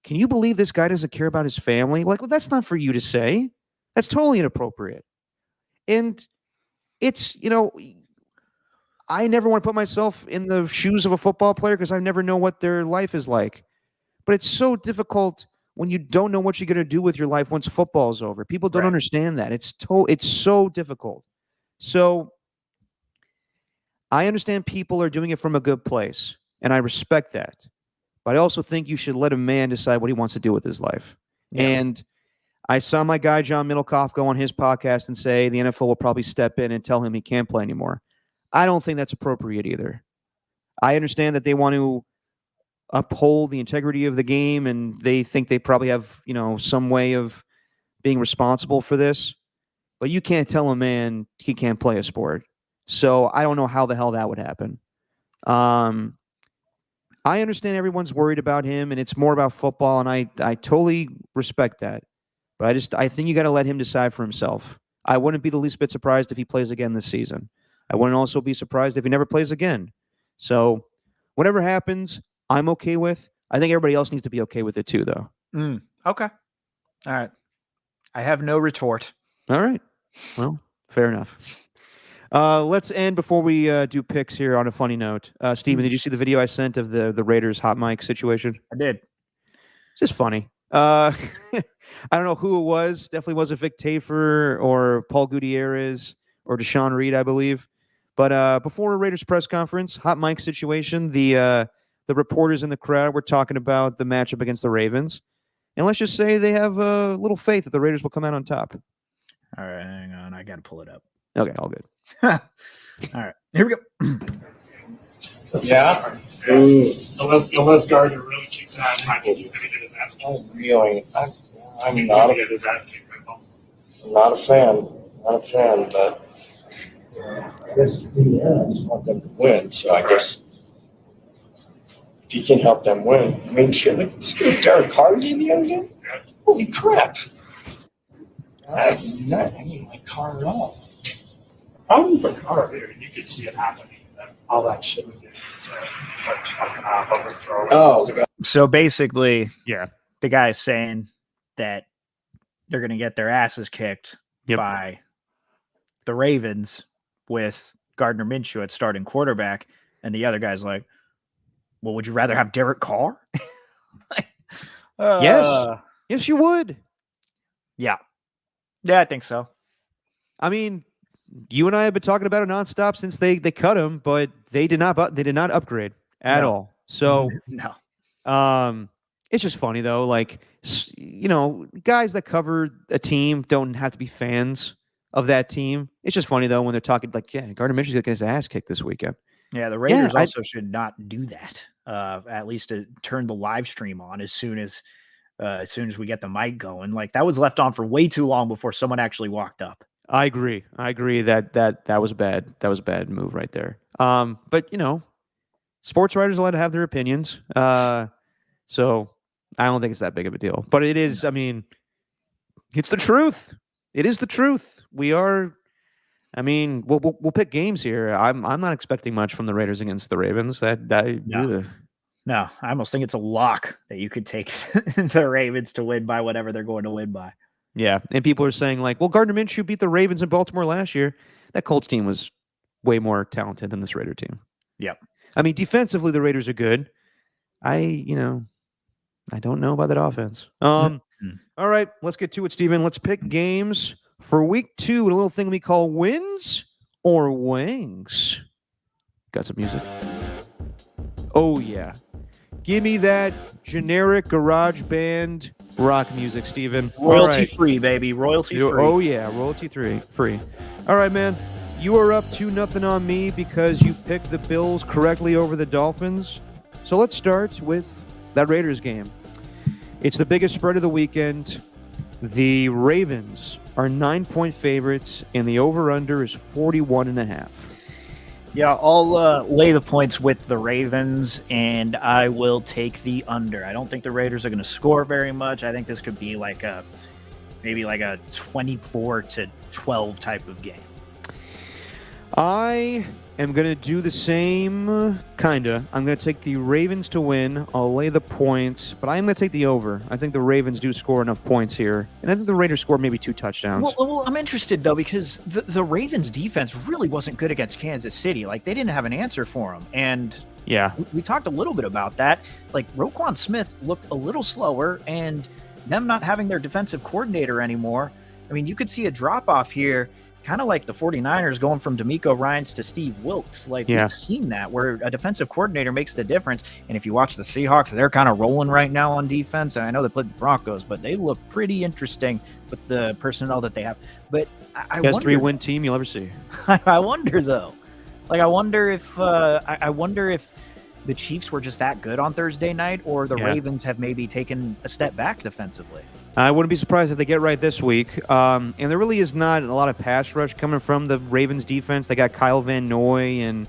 can you believe this guy doesn't care about his family? Like, well, that's not for you to say. That's totally inappropriate. And it's, I never want to put myself in the shoes of a football player because I never know what their life is like. But it's so difficult when you don't know what you're going to do with your life once football's over. People don't Right. understand that. It's so difficult. So I understand people are doing it from a good place, and I respect that. But I also think you should let a man decide what he wants to do with his life. Yeah. And I saw my guy John Middlecoff go on his podcast and say the NFL will probably step in and tell him he can't play anymore. I don't think that's appropriate either. I understand that they want to uphold the integrity of the game, and they think they probably have, some way of being responsible for this. But you can't tell a man he can't play a sport. So I don't know how the hell that would happen. I understand everyone's worried about him, and it's more about football, and I totally respect that. But I think you got to let him decide for himself. I wouldn't be the least bit surprised if he plays again this season. I wouldn't also be surprised if he never plays again. So whatever happens, I'm okay with. I think everybody else needs to be okay with it too, though. Okay. All right. I have no retort. All right. Well, fair enough. Let's end before we do picks here on a funny note. Steven, did you see the video I sent of the Raiders hot mic situation? I did. It's just funny. I don't know who it was. Definitely wasn't Vic Tafur or Paul Gutierrez or Deshaun Reed, I believe. But before a Raiders press conference, hot mic situation, the reporters in the crowd were talking about the matchup against the Ravens. And let's just say they have a little faith that the Raiders will come out on top. All right, hang on. I got to pull it up. Okay, all good. All right, here we go. Yeah. Unless Gardner really kicks ass, I think he's going to get his ass kicked. I'm He's not going to a, get his ass kicked. not a fan. Not a fan, but I guess I just want them to win. So I guess if you can help them win, I mean, shit, look at Derek Carr did the other day. Holy crap! I didn't like Carr at all. Probably for Carr, dude, you could see it happening. That all that shit would get start fucking off overthrow. Oh, God. So basically, Yeah. the guy is saying that they're going to get their asses kicked Yep. by the Ravens with Gardner Minshew at starting quarterback. And the other guy's like, well, would you rather have Derek Carr? Yes. Yes, you would. Yeah. Yeah, I think so. I mean, you and I have been talking about it nonstop since they cut him, but they did not upgrade at No. all. So No. it's just funny though. Like, guys that cover a team don't have to be fans of that team. It's just funny though when they're talking like, yeah, Gardner Minshew's getting his ass kicked this weekend. Yeah, the Raiders I- also should not do that. At least to turn the live stream on as soon as we get the mic going. Like that was left on for way too long before someone actually walked up. I agree that was bad. That was a bad move right there. But sports writers are allowed to have their opinions. So I don't think it's that big of a deal. But it is, I mean, it's the truth. It is the truth. We'll pick games here. I'm not expecting much from the Raiders against the Ravens. No, I almost think it's a lock that you could take the Ravens to win by whatever they're going to win by. Yeah. And people are saying like, well, Gardner Minshew beat the Ravens in Baltimore last year. That Colts team was way more talented than this Raider team. Yep. I mean, defensively, the Raiders are good. I don't know about that offense. All right, let's get to it, Steven. Let's pick games for week 2, a little thing we call wins or wings. Got some music? Oh, yeah. Give me that generic garage band rock music, Steven. Royalty free, baby. Royalty free. Oh, yeah. Royalty free. All right, man. You are up 2-0 on me because you picked the Bills correctly over the Dolphins. So let's start with that Raiders game. It's the biggest spread of the weekend. The Ravens are 9-point favorites, and the over-under is 41.5. Yeah, I'll lay the points with the Ravens, and I will take the under. I don't think the Raiders are going to score very much. I think this could be maybe a 24-12 type of game. I am going to do the same, kinda. I'm going to take the Ravens to win. I'll lay the points, but I'm going to take the over. I think the Ravens do score enough points here, and I think the Raiders score maybe 2 touchdowns. Well, I'm interested, though, because the Ravens' defense really wasn't good against Kansas City. Like, they didn't have an answer for them, and yeah, we talked a little bit about that. Like, Roquan Smith looked a little slower, and them not having their defensive coordinator anymore, I mean, you could see a drop off here, kind of like the 49ers going from D'Amico Ryans to Steve Wilkes. Like, Yeah. we've seen that where a defensive coordinator makes the difference. And if you watch the Seahawks, they're kind of rolling right now on defense. And I know they played the Broncos, but they look pretty interesting with the personnel that they have. But I Best wonder, 3-win team you'll ever see. I wonder though. Like, I wonder if the Chiefs were just that good on Thursday night, or the Yeah. Ravens have maybe taken a step back defensively. I wouldn't be surprised if they get right this week. And there really is not a lot of pass rush coming from the Ravens defense. They got Kyle Van Noy, and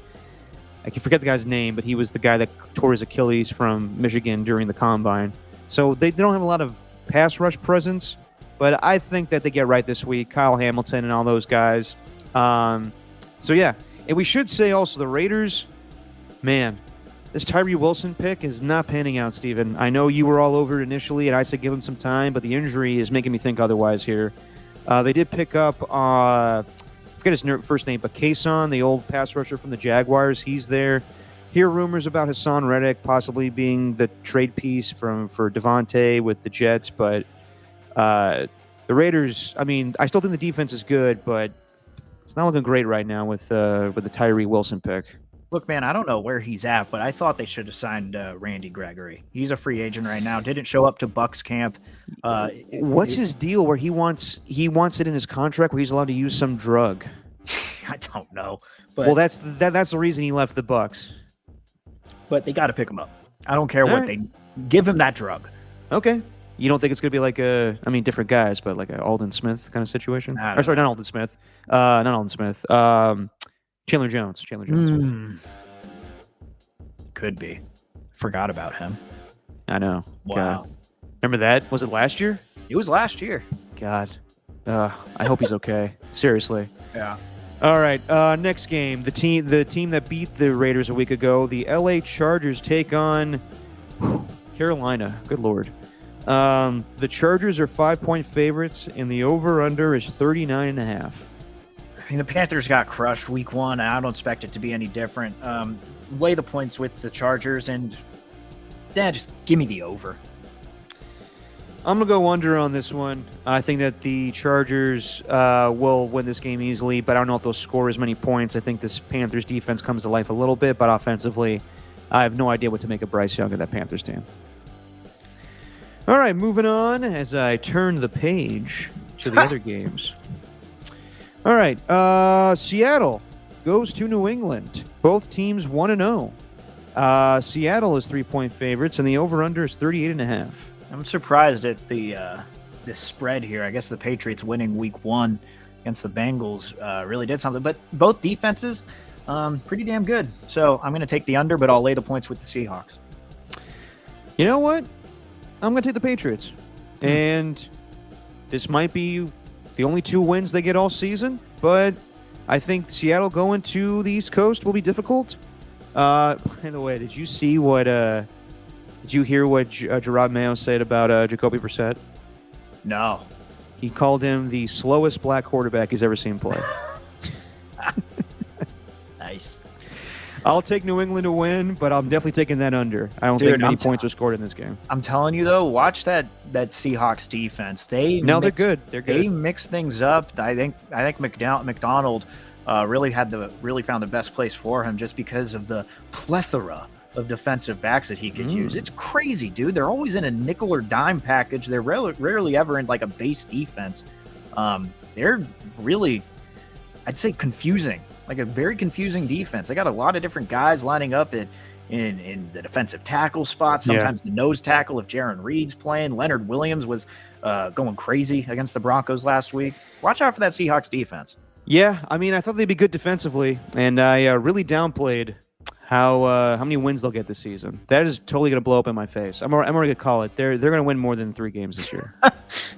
I can forget the guy's name, but he was the guy that tore his Achilles from Michigan during the combine. So they don't have a lot of pass rush presence, but I think that they get right this week. Kyle Hamilton and all those guys. So yeah, and we should say also the Raiders, man, this Tyree Wilson pick is not panning out, Steven. I know you were all over it initially, and I said give him some time, but the injury is making me think otherwise here. They did pick up, I forget his first name, but Kason, the old pass rusher from the Jaguars. He's there. Hear rumors about Hassan Reddick possibly being the trade piece for Devontae with the Jets, but the Raiders, I mean, I still think the defense is good, but it's not looking great right now with the Tyree Wilson pick. Look, man, I don't know where he's at, but I thought they should have signed Randy Gregory. He's a free agent right now. Didn't show up to Bucks camp. What's his deal where he wants it in his contract where he's allowed to use some drug? I don't know. But, Well, that's the reason he left the Bucks. but they got to pick him up. I don't care All what right. they give him that drug. Okay. You don't think it's going to be like different guys, but like a Alden Smith kind of situation? I Or don't sorry, not Alden Smith. Not Alden Smith. Chandler Jones. Could be. Forgot about him. I know. Wow. God. Remember that? Was it last year? It was last year. God. I hope he's okay. Seriously. Yeah. All right. Next game. The team that beat the Raiders a week ago, the LA Chargers take on Carolina. Good Lord. The Chargers are 5-point favorites, and the over/under is 39.5. I mean, the Panthers got crushed week one, and I don't expect it to be any different. Lay the points with the Chargers, and just give me the over. I'm going to go under on this one. I think that the Chargers will win this game easily, but I don't know if they'll score as many points. I think this Panthers defense comes to life a little bit, but offensively, I have no idea what to make of Bryce Young and that Panthers team. All right, moving on as I turn the page to the other games. All right, Seattle goes to New England. Both teams 1-0. Seattle is 3-point favorites, and the over/under is 38.5. I'm surprised at the spread here. I guess the Patriots winning week one against the Bengals really did something. But both defenses, pretty damn good. So I'm going to take the under, but I'll lay the points with the Seahawks. You know what? I'm going to take the Patriots. And this might be the only 2 wins they get all season, but I think Seattle going to the East Coast will be difficult. By the way, did you see what did you hear what Gerard Mayo said about Jacoby Brissett? No. He called him the slowest black quarterback he's ever seen play. Nice. I'll take New England to win, but I'm definitely taking that under. I don't Dude, think many I'm points are scored in this game. I'm telling you, though, watch that Seahawks defense. They're good. They're good. They mix things up. I think McDonald really found the best place for him just because of the plethora of defensive backs that he could use. It's crazy, dude. They're always in a nickel or dime package. They're rarely ever in like a base defense. They're really, I'd say, confusing. Like a very confusing defense. They got a lot of different guys lining up in the defensive tackle spot. Sometimes the nose tackle if Jaron Reed's playing. Leonard Williams was going crazy against the Broncos last week. Watch out for that Seahawks defense. Yeah, I mean, I thought they'd be good defensively, and I really downplayed how many wins they'll get this season. That is totally going to blow up in my face. I'm already going to call it. They're going to win more than 3 games this year.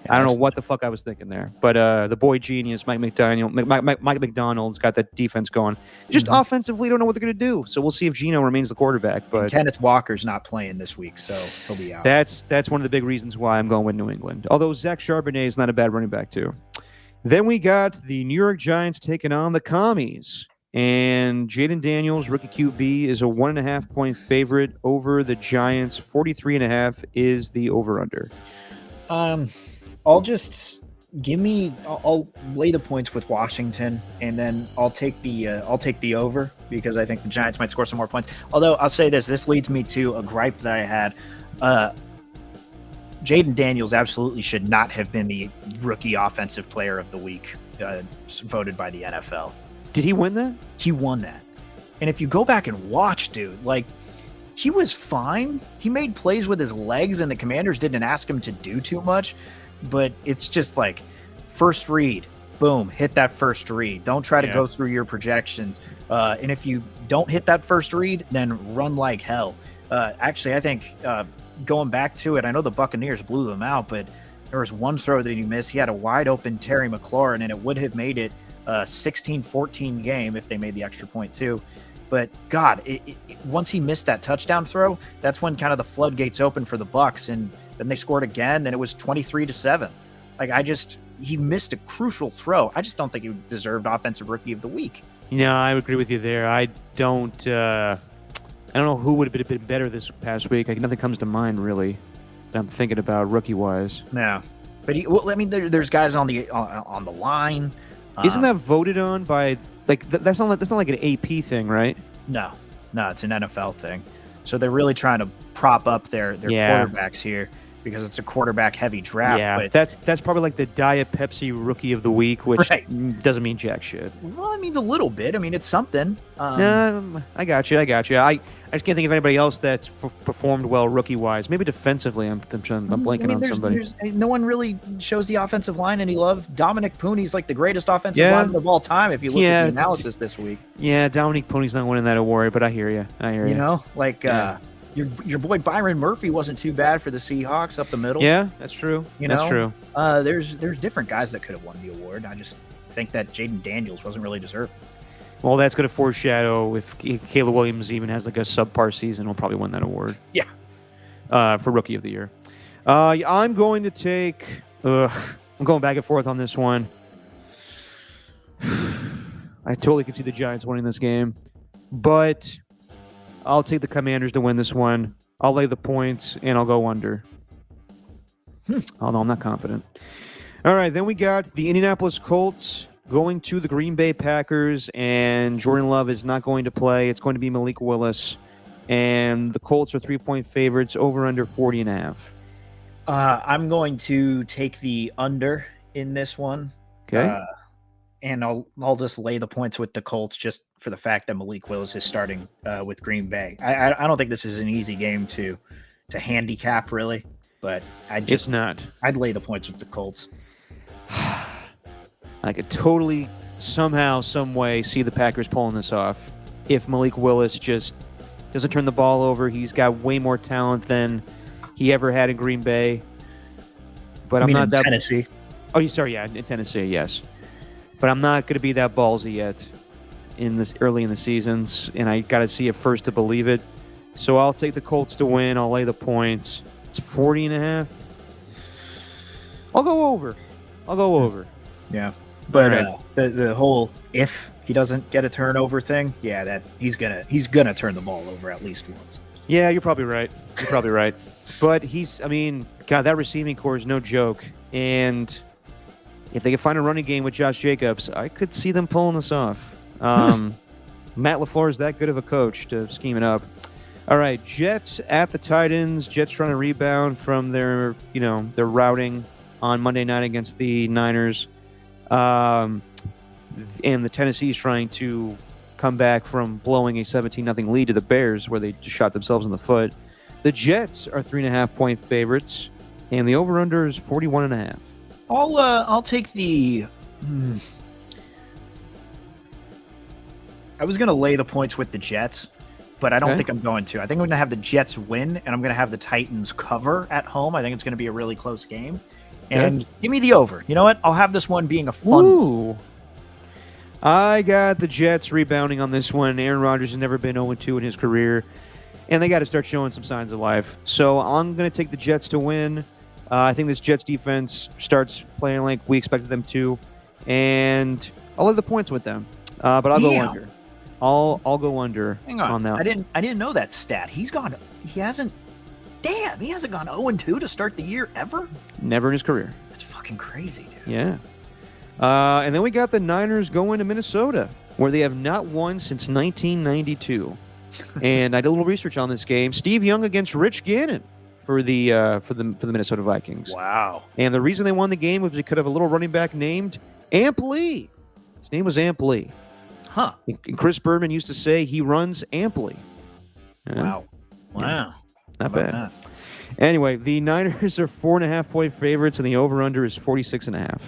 I don't know what the fuck I was thinking there, but the boy genius Mike McDonald's got that defense going. Just offensively, don't know what they're going to do. So we'll see if Geno remains the quarterback. But Kenneth Walker's not playing this week, so he'll be out. That's one of the big reasons why I'm going with New England. Although Zach Charbonnet is not a bad running back too. Then we got the New York Giants taking on the Commies. And Jaden Daniels, rookie QB, is a 1.5-point favorite over the Giants. 43.5 is the over/under. I'll just I'll lay the points with Washington, and then I'll take the over because I think the Giants might score some more points. Although I'll say this leads me to a gripe that I had. Jaden Daniels absolutely should not have been the rookie offensive player of the week, voted by the NFL. Did he win that? He won that. And if you go back and watch, dude, like, he was fine. He made plays with his legs, and the Commanders didn't ask him to do too much. But it's just like, first read, boom, hit that first read. Don't try to go through your projections. And if you don't hit that first read, then run like hell. Actually, I think going back to it, I know the Buccaneers blew them out, but there was one throw that he missed. He had a wide open Terry McLaurin, and it would have made it a 16-14 game if they made the extra point too. But God, once he missed that touchdown throw, that's when kind of the floodgates opened for the Bucs, and then they scored again. Then it was 23-7. Like, he missed a crucial throw. I just don't think he deserved Offensive Rookie of the Week. Yeah, I agree with you there. I don't know who would have been better this past week. Nothing comes to mind really that I'm thinking about rookie-wise. No, but there's guys on the line. Isn't that voted on by that's not like an AP thing, right? No, it's an NFL thing. So they're really trying to prop up their quarterbacks here because it's a quarterback-heavy draft. Yeah, but that's probably like the Diet Pepsi Rookie of the Week, which doesn't mean jack shit. Well, it means a little bit. I mean, it's something. I got you. I just can't think of anybody else that's performed well rookie-wise. Maybe defensively, I'm blanking on somebody. No one really shows the offensive line any love. Dominic Pooney's like the greatest offensive lineman of all time if you look at the analysis this week. Yeah, Dominic Pooney's not winning that award, but I hear you. You know, like your boy Byron Murphy wasn't too bad for the Seahawks up the middle. Yeah, that's true. That's true. There's different guys that could have won the award. I just think that Jaden Daniels wasn't really deserved. Well, that's going to foreshadow if Caleb Williams even has like a subpar season, he'll probably win that award. Yeah. For Rookie of the Year. I'm going to take. I'm going back and forth on this one. I totally can see the Giants winning this game, but I'll take the Commanders to win this one. I'll lay the points and I'll go under. Although I'm not confident. All right, then we got the Indianapolis Colts going to the Green Bay Packers, and Jordan Love is not going to play. It's going to be Malik Willis, and the Colts are 3-point favorites, over under 40.5. I'm going to take the under in this one. Okay. And I'll just lay the points with the Colts just for the fact that Malik Willis is starting with Green Bay. I don't think this is an easy game to handicap really, but it's not. I'd lay the points with the Colts. I could totally somehow, some way see the Packers pulling this off if Malik Willis just doesn't turn the ball over. He's got way more talent than he ever had in Green Bay. But I'm not that Tennessee. Oh, sorry, yeah, in Tennessee, yes. But I'm not going to be that ballsy yet early in the seasons, and I got to see it first to believe it. So I'll take the Colts to win. I'll lay the points. It's 40.5. I'll go over. Yeah. But the whole if he doesn't get a turnover thing, that he's gonna turn the ball over at least once. Yeah, you're probably right. But God, that receiving core is no joke. And if they can find a running game with Josh Jacobs, I could see them pulling this off. Matt LaFleur is that good of a coach to scheme it up. All right, Jets at the Titans. Jets trying to rebound from their routing on Monday night against the Niners. And the Tennessee is trying to come back from blowing a 17-0 lead to the Bears, where they just shot themselves in the foot. The Jets are 3.5-point favorites, and the over/under is 41.5. I'll take the. I was going to lay the points with the Jets, but I don't think I'm going to. I think I'm going to have the Jets win, and I'm going to have the Titans cover at home. I think it's going to be a really close game. And give me the over. You know what? I'll have this one being a fun. Ooh. I got the Jets rebounding on this one. Aaron Rodgers has never been 0-2 in his career, and they got to start showing some signs of life. So I'm going to take the Jets to win. I think this Jets defense starts playing like we expected them to, and I'll have the points with them. But I'll go under. I'll go under. Hang on. that. I didn't know that stat. He hasn't. Damn, he hasn't gone 0-2 to start the year ever? Never in his career. That's fucking crazy, dude. Yeah. And then we got the Niners going to Minnesota, where they have not won since 1992. And I did a little research on this game. Steve Young against Rich Gannon for the Minnesota Vikings. Wow. And the reason they won the game was they could have a little running back named Amp Lee. His name was Amp Lee. Huh. And Chris Berman used to say he runs amply. Yeah, Wow. Wow. not How about bad. that? Anyway, the Niners are 4.5-point favorites, and the over/under is 46.5.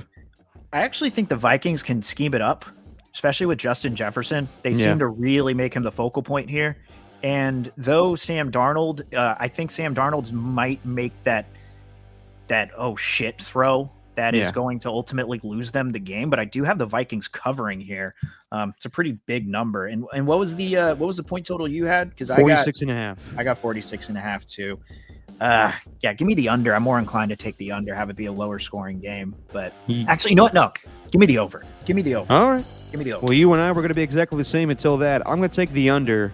I actually think the Vikings can scheme it up, especially with Justin Jefferson. They Yeah. seem to really make him the focal point here. And though Sam Darnold, I think Sam Darnold might make that oh shit throw that is Yeah. going to ultimately lose them the game. But I do have the Vikings covering here. It's a pretty big number. And what was the point total you had? Because I got 46.5. 46.5 too. Yeah, give me the under. I'm more inclined to take the under, have it be a lower scoring game. But actually, you know what? No, give me the over. Give me the over. All right. Give me the over. Well, you and I were going to be exactly the same until that. I'm going to take the under,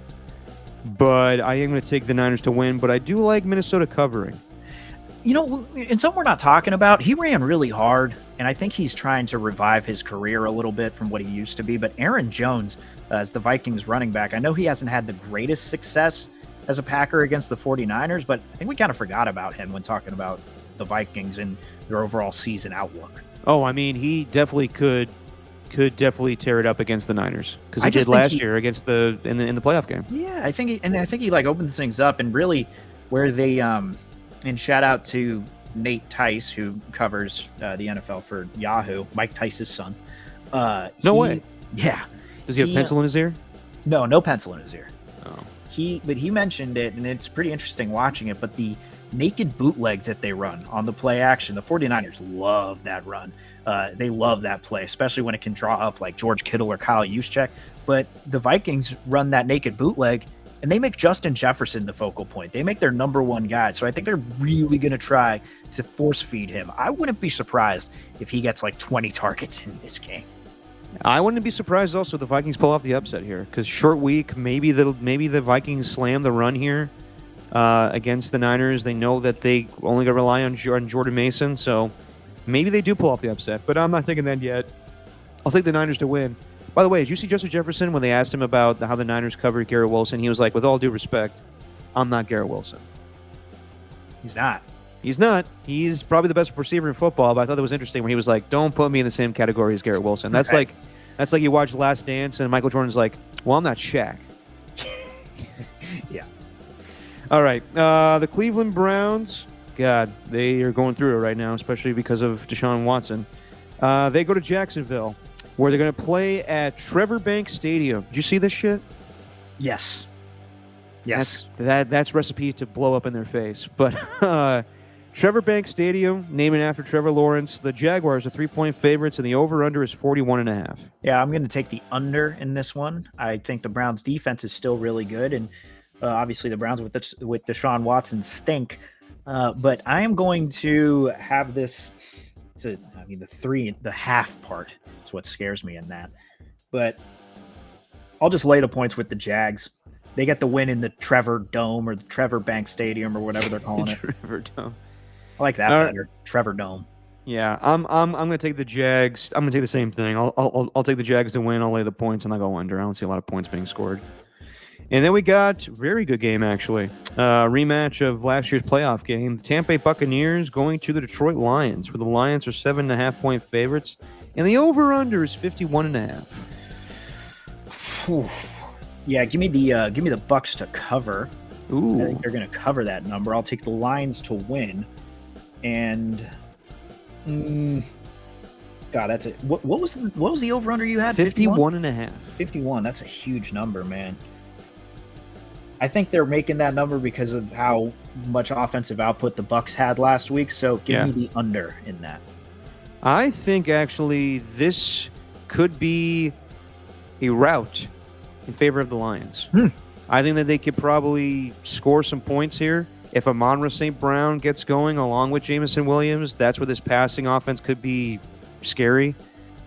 but I am going to take the Niners to win. But I do like Minnesota covering. You know, and something we're not talking about, he ran really hard, and I think he's trying to revive his career a little bit from what he used to be. But Aaron Jones, as the Vikings running back, I know he hasn't had the greatest success as a Packer against the 49ers, but I think we kind of forgot about him when talking about the Vikings and their overall season outlook. Oh, I mean, he definitely could definitely tear it up against the Niners because I he just did think last he- year against in the playoff game. Yeah, I think he like opens things up, and really where they and shout out to Nate Tice, who covers the NFL for Yahoo, Mike Tice's son. No way. Yeah. Does he have He, pencil in his ear? No pencil in his ear. Oh. He mentioned it, and it's pretty interesting watching it, but the naked bootlegs that they run on the play action, the 49ers love that run. They love that play, especially when it can draw up like George Kittle or Kyle Juszczyk. But the Vikings run that naked bootleg, and they make Justin Jefferson the focal point. They make their number one guy. So I think they're really going to try to force feed him. I wouldn't be surprised if he gets like 20 targets in this game. I wouldn't be surprised also if the Vikings pull off the upset here because short week, maybe the Vikings slam the run here against the Niners. They know that they only got to rely on Jordan Mason, so maybe they do pull off the upset. But I'm not thinking that yet. I'll take the Niners to win. By the way, did you see Justin Jefferson when they asked him about how the Niners covered Garrett Wilson? He was like, with all due respect, I'm not Garrett Wilson. He's not. He's not. He's probably the best receiver in football, but I thought that was interesting when he was like, don't put me in the same category as Garrett Wilson. That's Okay. like you watch Last Dance and Michael Jordan's like, well, I'm not Shaq. Yeah. All right. The Cleveland Browns, God, they are going through it right now, especially because of Deshaun Watson. They go to Jacksonville, where they're going to play at Trevor Bank Stadium. Did you see this shit? Yes. Yes. That's recipe to blow up in their face. But Trevor Bank Stadium, named after Trevor Lawrence. The Jaguars are 3-point favorites, and the over/under is 41.5. Yeah, I'm going to take the under in this one. I think the Browns' defense is still really good, and obviously the Browns with Deshaun Watson stink. But I am going to have this. The 3.5 part is what scares me in that. But I'll just lay the points with the Jags. They get the win in the Trevor Dome or the Trevor Bank Stadium or whatever they're calling it. Trevor Dome. I like that All right. better. Trevor Dome. Yeah, I'm going to take the Jags. I'm going to take the same thing. I'll take the Jags to win. I'll lay the points, and I'll go under. I don't see a lot of points being scored. And then we got very good game actually. Rematch of last year's playoff game. The Tampa Bay Buccaneers going to the Detroit Lions, where the Lions are 7.5-point favorites, and the over/under is 51.5. Whew. Yeah, give me the Bucks to cover. I Ooh, think they're going to cover that number. I'll take the Lions to win. And God, that's it. What was the over under you had? 51.5. 51. That's a huge number, man. I think they're making that number because of how much offensive output the Bucks had last week. So give me the under in that. I think actually this could be a rout in favor of the Lions. I think that they could probably score some points here. If Amon-Ra St. Brown gets going along with Jameson Williams, that's where this passing offense could be scary.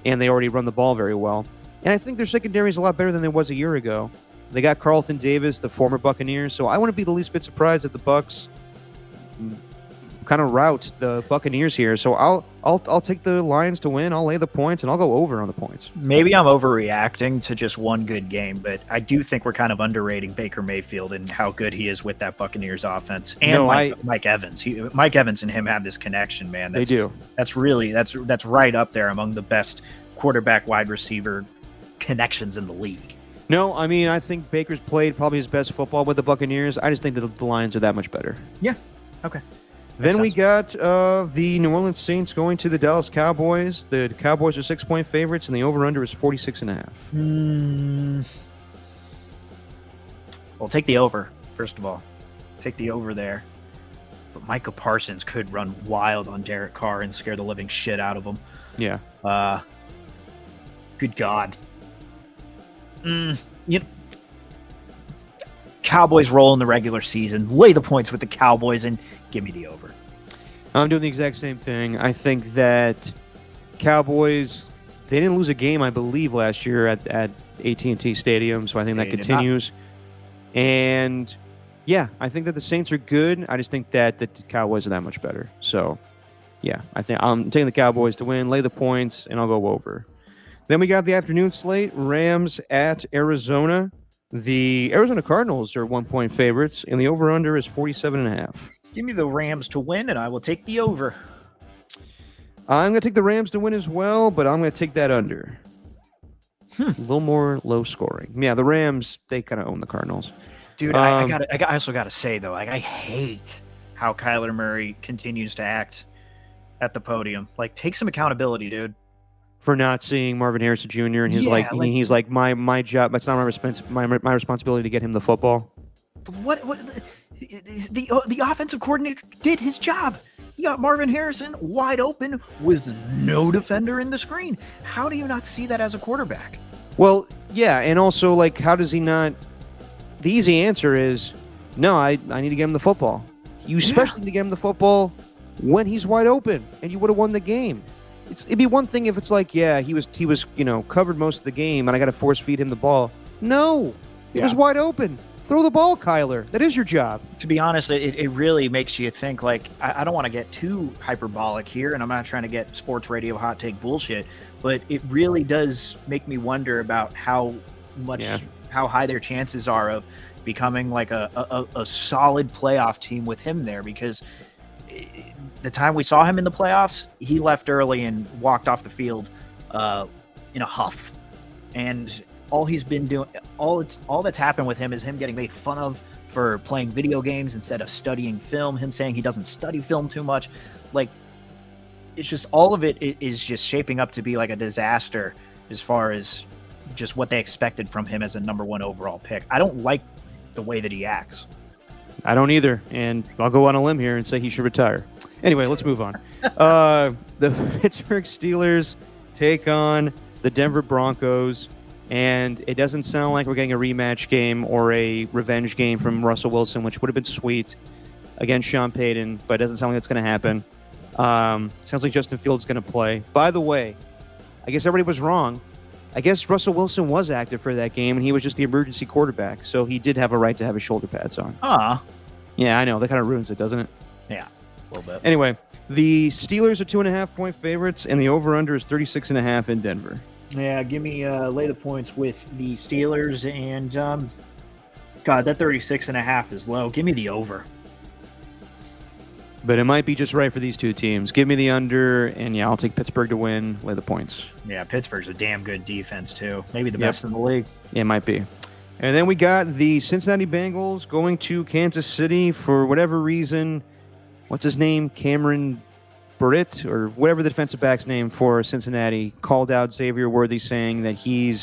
And they already run the ball very well. And I think their secondary is a lot better than it was a year ago. They got Carlton Davis, the former Buccaneers, so I wouldn't be the least bit surprised if the Bucks kind of rout the Buccaneers here. So I'll take the Lions to win. I'll lay the points, and I'll go over on the points. Maybe I'm overreacting to just one good game, but I do think we're kind of underrating Baker Mayfield and how good he is with that Buccaneers offense. And No, Mike Evans. Mike Evans and him have this connection, man. They do. That's right up there among the best quarterback wide receiver connections in the league. No, I mean, I think Baker's played probably his best football with the Buccaneers. I just think that the Lions are that much better. Yeah. Okay. Then we sense. got the New Orleans Saints going to the Dallas Cowboys. The Cowboys are 6-point favorites, and the over-under is 46.5. Well, take the over, first of all. Take the over there. But Micah Parsons could run wild on Derek Carr and scare the living shit out of him. Yeah. Good God. Cowboys roll in the regular season. Lay the points with the Cowboys and give me the over. I'm doing the exact same thing. I think that Cowboys, they didn't lose a game, I believe, last year at AT&T Stadium, so I think that They did continues. And, yeah, I think that the Saints are good. I just think that the Cowboys are that much better. So, yeah, I think I'm taking the Cowboys to win, lay the points, and I'll go over. Then we got the afternoon slate, Rams at Arizona. The Arizona Cardinals are 1-point favorites, and the over-under is 47.5. Give me the Rams to win, and I will take the over. I'm going to take the Rams to win as well, but I'm going to take that under. A little more low scoring. Yeah, the Rams, they kind of own the Cardinals. Dude, I also got to say, though, like, I hate how Kyler Murray continues to act at the podium. Like, take some accountability, dude. For not seeing Marvin Harrison Jr. and his he's like my job. That's not my responsibility to get him the football. What the offensive coordinator did his job. He got Marvin Harrison wide open with no defender in the screen. How do you not see that as a quarterback? Well, yeah, and also like how does he not? The easy answer is no. I need to get him the football. You especially need to get him the football when he's wide open, and you would have won the game. It'd be one thing if it's like, yeah, he was covered most of the game, and I got to force feed him the ball. No, it was wide open. Throw the ball, Kyler. That is your job. To be honest, it really makes you think. Like, I don't want to get too hyperbolic here, and I'm not trying to get sports radio hot take bullshit, but it really does make me wonder about how high their chances are of becoming like a solid playoff team with him there, because the time we saw him in the playoffs, he left early and walked off the field in a huff. And all he's been doing, all that's happened with him is him getting made fun of for playing video games instead of studying film, him saying he doesn't study film too much. Like, it's just all of it is just shaping up to be like a disaster as far as just what they expected from him as a number 1 overall pick. I don't like the way that he acts. I don't either, and I'll go on a limb here and say he should retire. Anyway, let's move on. The Pittsburgh Steelers take on the Denver Broncos, and it doesn't sound like we're getting a rematch game or a revenge game from Russell Wilson, which would have been sweet against Sean Payton, but it doesn't sound like it's going to happen. Sounds like Justin Fields is going to play. By the way, I guess everybody was wrong. I guess Russell Wilson was active for that game, and he was just the emergency quarterback, so he did have a right to have his shoulder pads on. Yeah, I know. That kind of ruins it, doesn't it? Yeah, a little bit. Anyway, the Steelers are 2.5-point favorites, and the over-under is 36.5 in Denver. Yeah, give me lay the points with the Steelers, and God, that 36.5 is low. Give me the over. But it might be just right for these two teams. Give me the under, and yeah, I'll take Pittsburgh to win, lay the points. Yeah, Pittsburgh's a damn good defense, too. Maybe the best in the league. Yeah, it might be. And then we got the Cincinnati Bengals going to Kansas City for whatever reason. What's his name? Cameron Britt, or whatever the defensive back's name for Cincinnati, called out Xavier Worthy, saying that he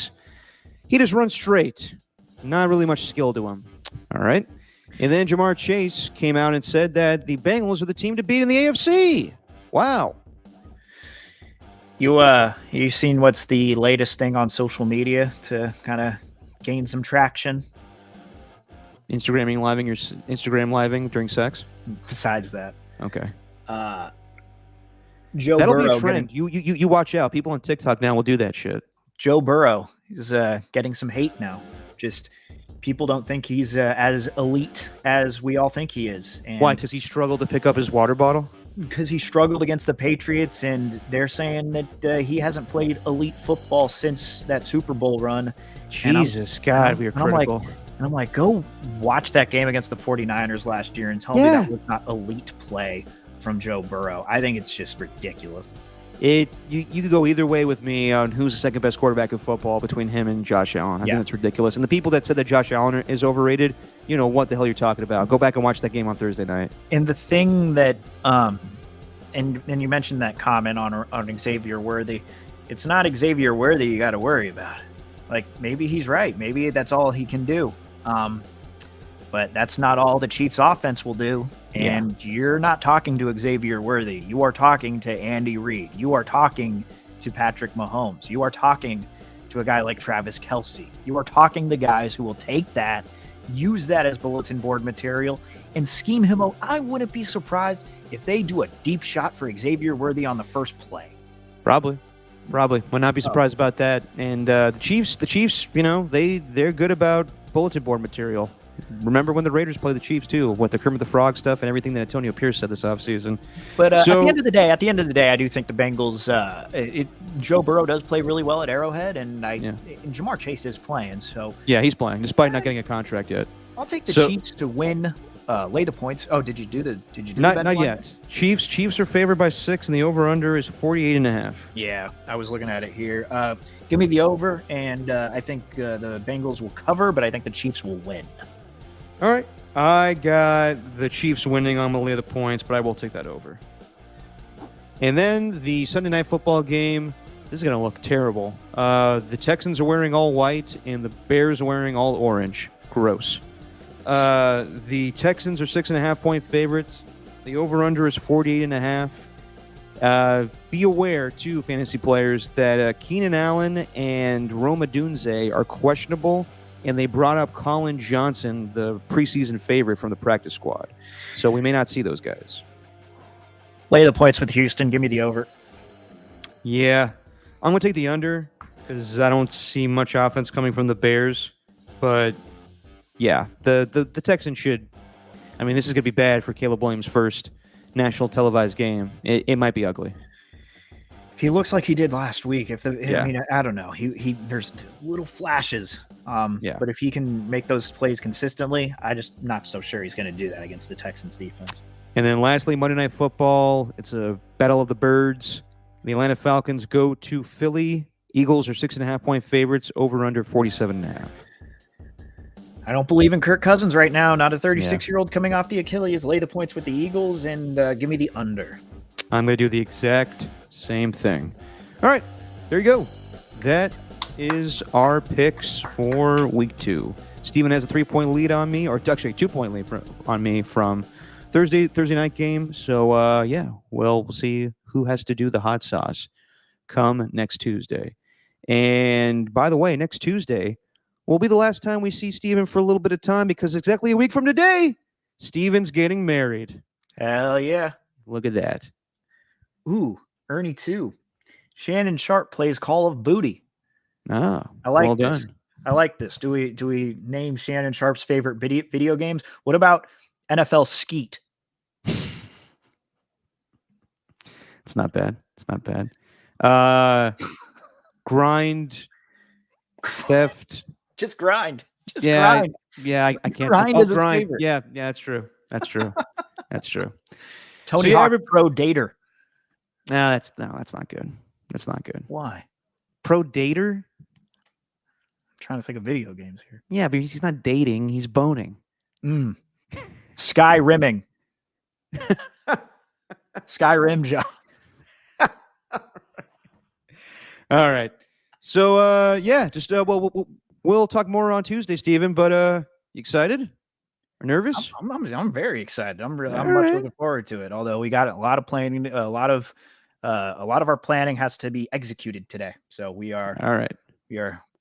just runs straight. Not really much skill to him. All right. And then Jamar Chase came out and said that the Bengals are the team to beat in the AFC. Wow. You seen what's the latest thing on social media to kind of gain some traction? Instagram living during sex? Besides that. Okay. Joe That'll Burrow be a trend. You watch out. People on TikTok now will do that shit. Joe Burrow is getting some hate now. Just people don't think he's as elite as we all think he is. And Why? Because he struggled to pick up his water bottle? because he struggled against the Patriots, and they're saying that he hasn't played elite football since that Super Bowl run. And I'm- Jesus, God, we are and I'm like- critical. And I'm like, go watch that game against the 49ers last year and tell me Yeah. that was not elite play from Joe Burrow. I think it's just ridiculous. You could go either way with me on who's the second best quarterback in football between him and Josh Allen. I Yeah. think that's ridiculous. And the people that said that Josh Allen is overrated, you know what the hell you're talking about. Go back and watch that game on Thursday night. And the thing that, and you mentioned that comment on Xavier Worthy. It's not Xavier Worthy you got to worry about. Like, maybe he's right. Maybe that's all he can do. But that's not all the Chiefs offense will do. And you're not talking to Xavier Worthy. You are talking to Andy Reid. You are talking to Patrick Mahomes. You are talking to a guy like Travis Kelce. You are talking to guys who will take that, use that as bulletin board material, and scheme him out. I wouldn't be surprised if they do a deep shot for Xavier Worthy on the first play. Probably. Would not be surprised about that. And the Chiefs, you know, they're good about bulletin board material. Remember when the Raiders played the Chiefs too, with the Kermit the Frog stuff and everything that Antonio Pierce said this offseason. But at So- the end of the day, I do think the Bengals. Joe Burrow does play really well at Arrowhead, and and Jamar Chase is playing. So Yeah, he's playing despite not getting a contract yet. I'll take the So- Chiefs to win. Lay the points. Oh, did you do the Not bet line? yet. Chiefs are favored by 6, and the over/under is 48.5. Yeah, I was looking at it here. Give me the over, and I think the Bengals will cover, but I think the Chiefs will win. All right. I got the Chiefs winning. I'm going to lay the points, but I will take that over. And then the Sunday Night Football game. This is going to look terrible. The Texans are wearing all white, and the Bears are wearing all orange. Gross. The Texans are 6.5-point favorites. The over/under is 48.5. Be aware, too, fantasy players, that Keenan Allen and Rome Odunze are questionable, and they brought up Colin Johnson, the preseason favorite from the practice squad. So we may not see those guys. Lay the points with Houston. Give me the over. Yeah, I'm going to take the under because I don't see much offense coming from the Bears. But, yeah, the Texans should. I mean, this is going to be bad for Caleb Williams' first national televised game. It might be ugly. If he looks like he did last week, Yeah. I mean, I don't know. He there's little flashes. Yeah. But if he can make those plays consistently, I just not so sure he's going to do that against the Texans defense. And then lastly, Monday Night Football. It's a battle of the birds. The Atlanta Falcons go to Philly. Eagles are 6.5-point favorites. Over/under 47.5. I don't believe in Kirk Cousins right now. Not a 36-year-old coming off the Achilles. Lay the points with the Eagles and give me the under. I'm going to do the exact same thing. All right, there you go. That is our picks for week 2. Steven has a 3-point lead on me, or actually a 2-point lead on me from Thursday night game. So, yeah, we'll see who has to do the hot sauce come next Tuesday. And by the way, next Tuesday will be the last time we see Steven for a little bit of time because exactly a week from today, Steven's getting married. Hell yeah. Look at that. Ooh, Ernie 2. Shannon Sharp plays Call of Booty. Ah, I like well this. done. I like this. Do we name Shannon Sharp's favorite video games? What about NFL Skeet? It's not bad. Grind, theft. Just grind. Just Yeah, grind. Yeah, I can't. Grind oh, is his grind. favorite. Yeah, that's true. That's true. Tony yeah, Hawk Pro Dater. That's not good. That's not good. Why? Pro dater? I'm trying to think of video games here. Yeah, but he's not dating. He's boning. Sky rimming. Skyrim job. All right. So yeah, just we'll talk more on Tuesday, Steven. But you excited or nervous? I'm very excited. I'm much right. looking forward to it. Although we got a lot of planning, a lot of our planning has to be executed today. So we are All right.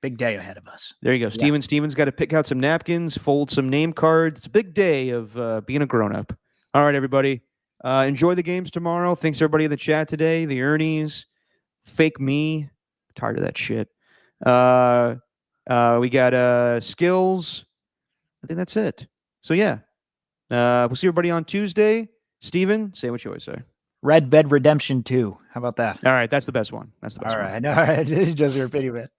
big day ahead of us. There you go. Steven's got to pick out some napkins, fold some name cards. It's a big day of being a grown-up. All right, everybody. Enjoy the games tomorrow. Thanks, everybody in the chat today. The Ernies, fake me. Tired of that shit. We got Skills, I think that's it. So yeah, we'll see everybody on Tuesday. Steven, say what you always say. Red Dead Redemption 2. How about that? All right, that's the best one. That's the best All one. right. All right. Just your opinion, man.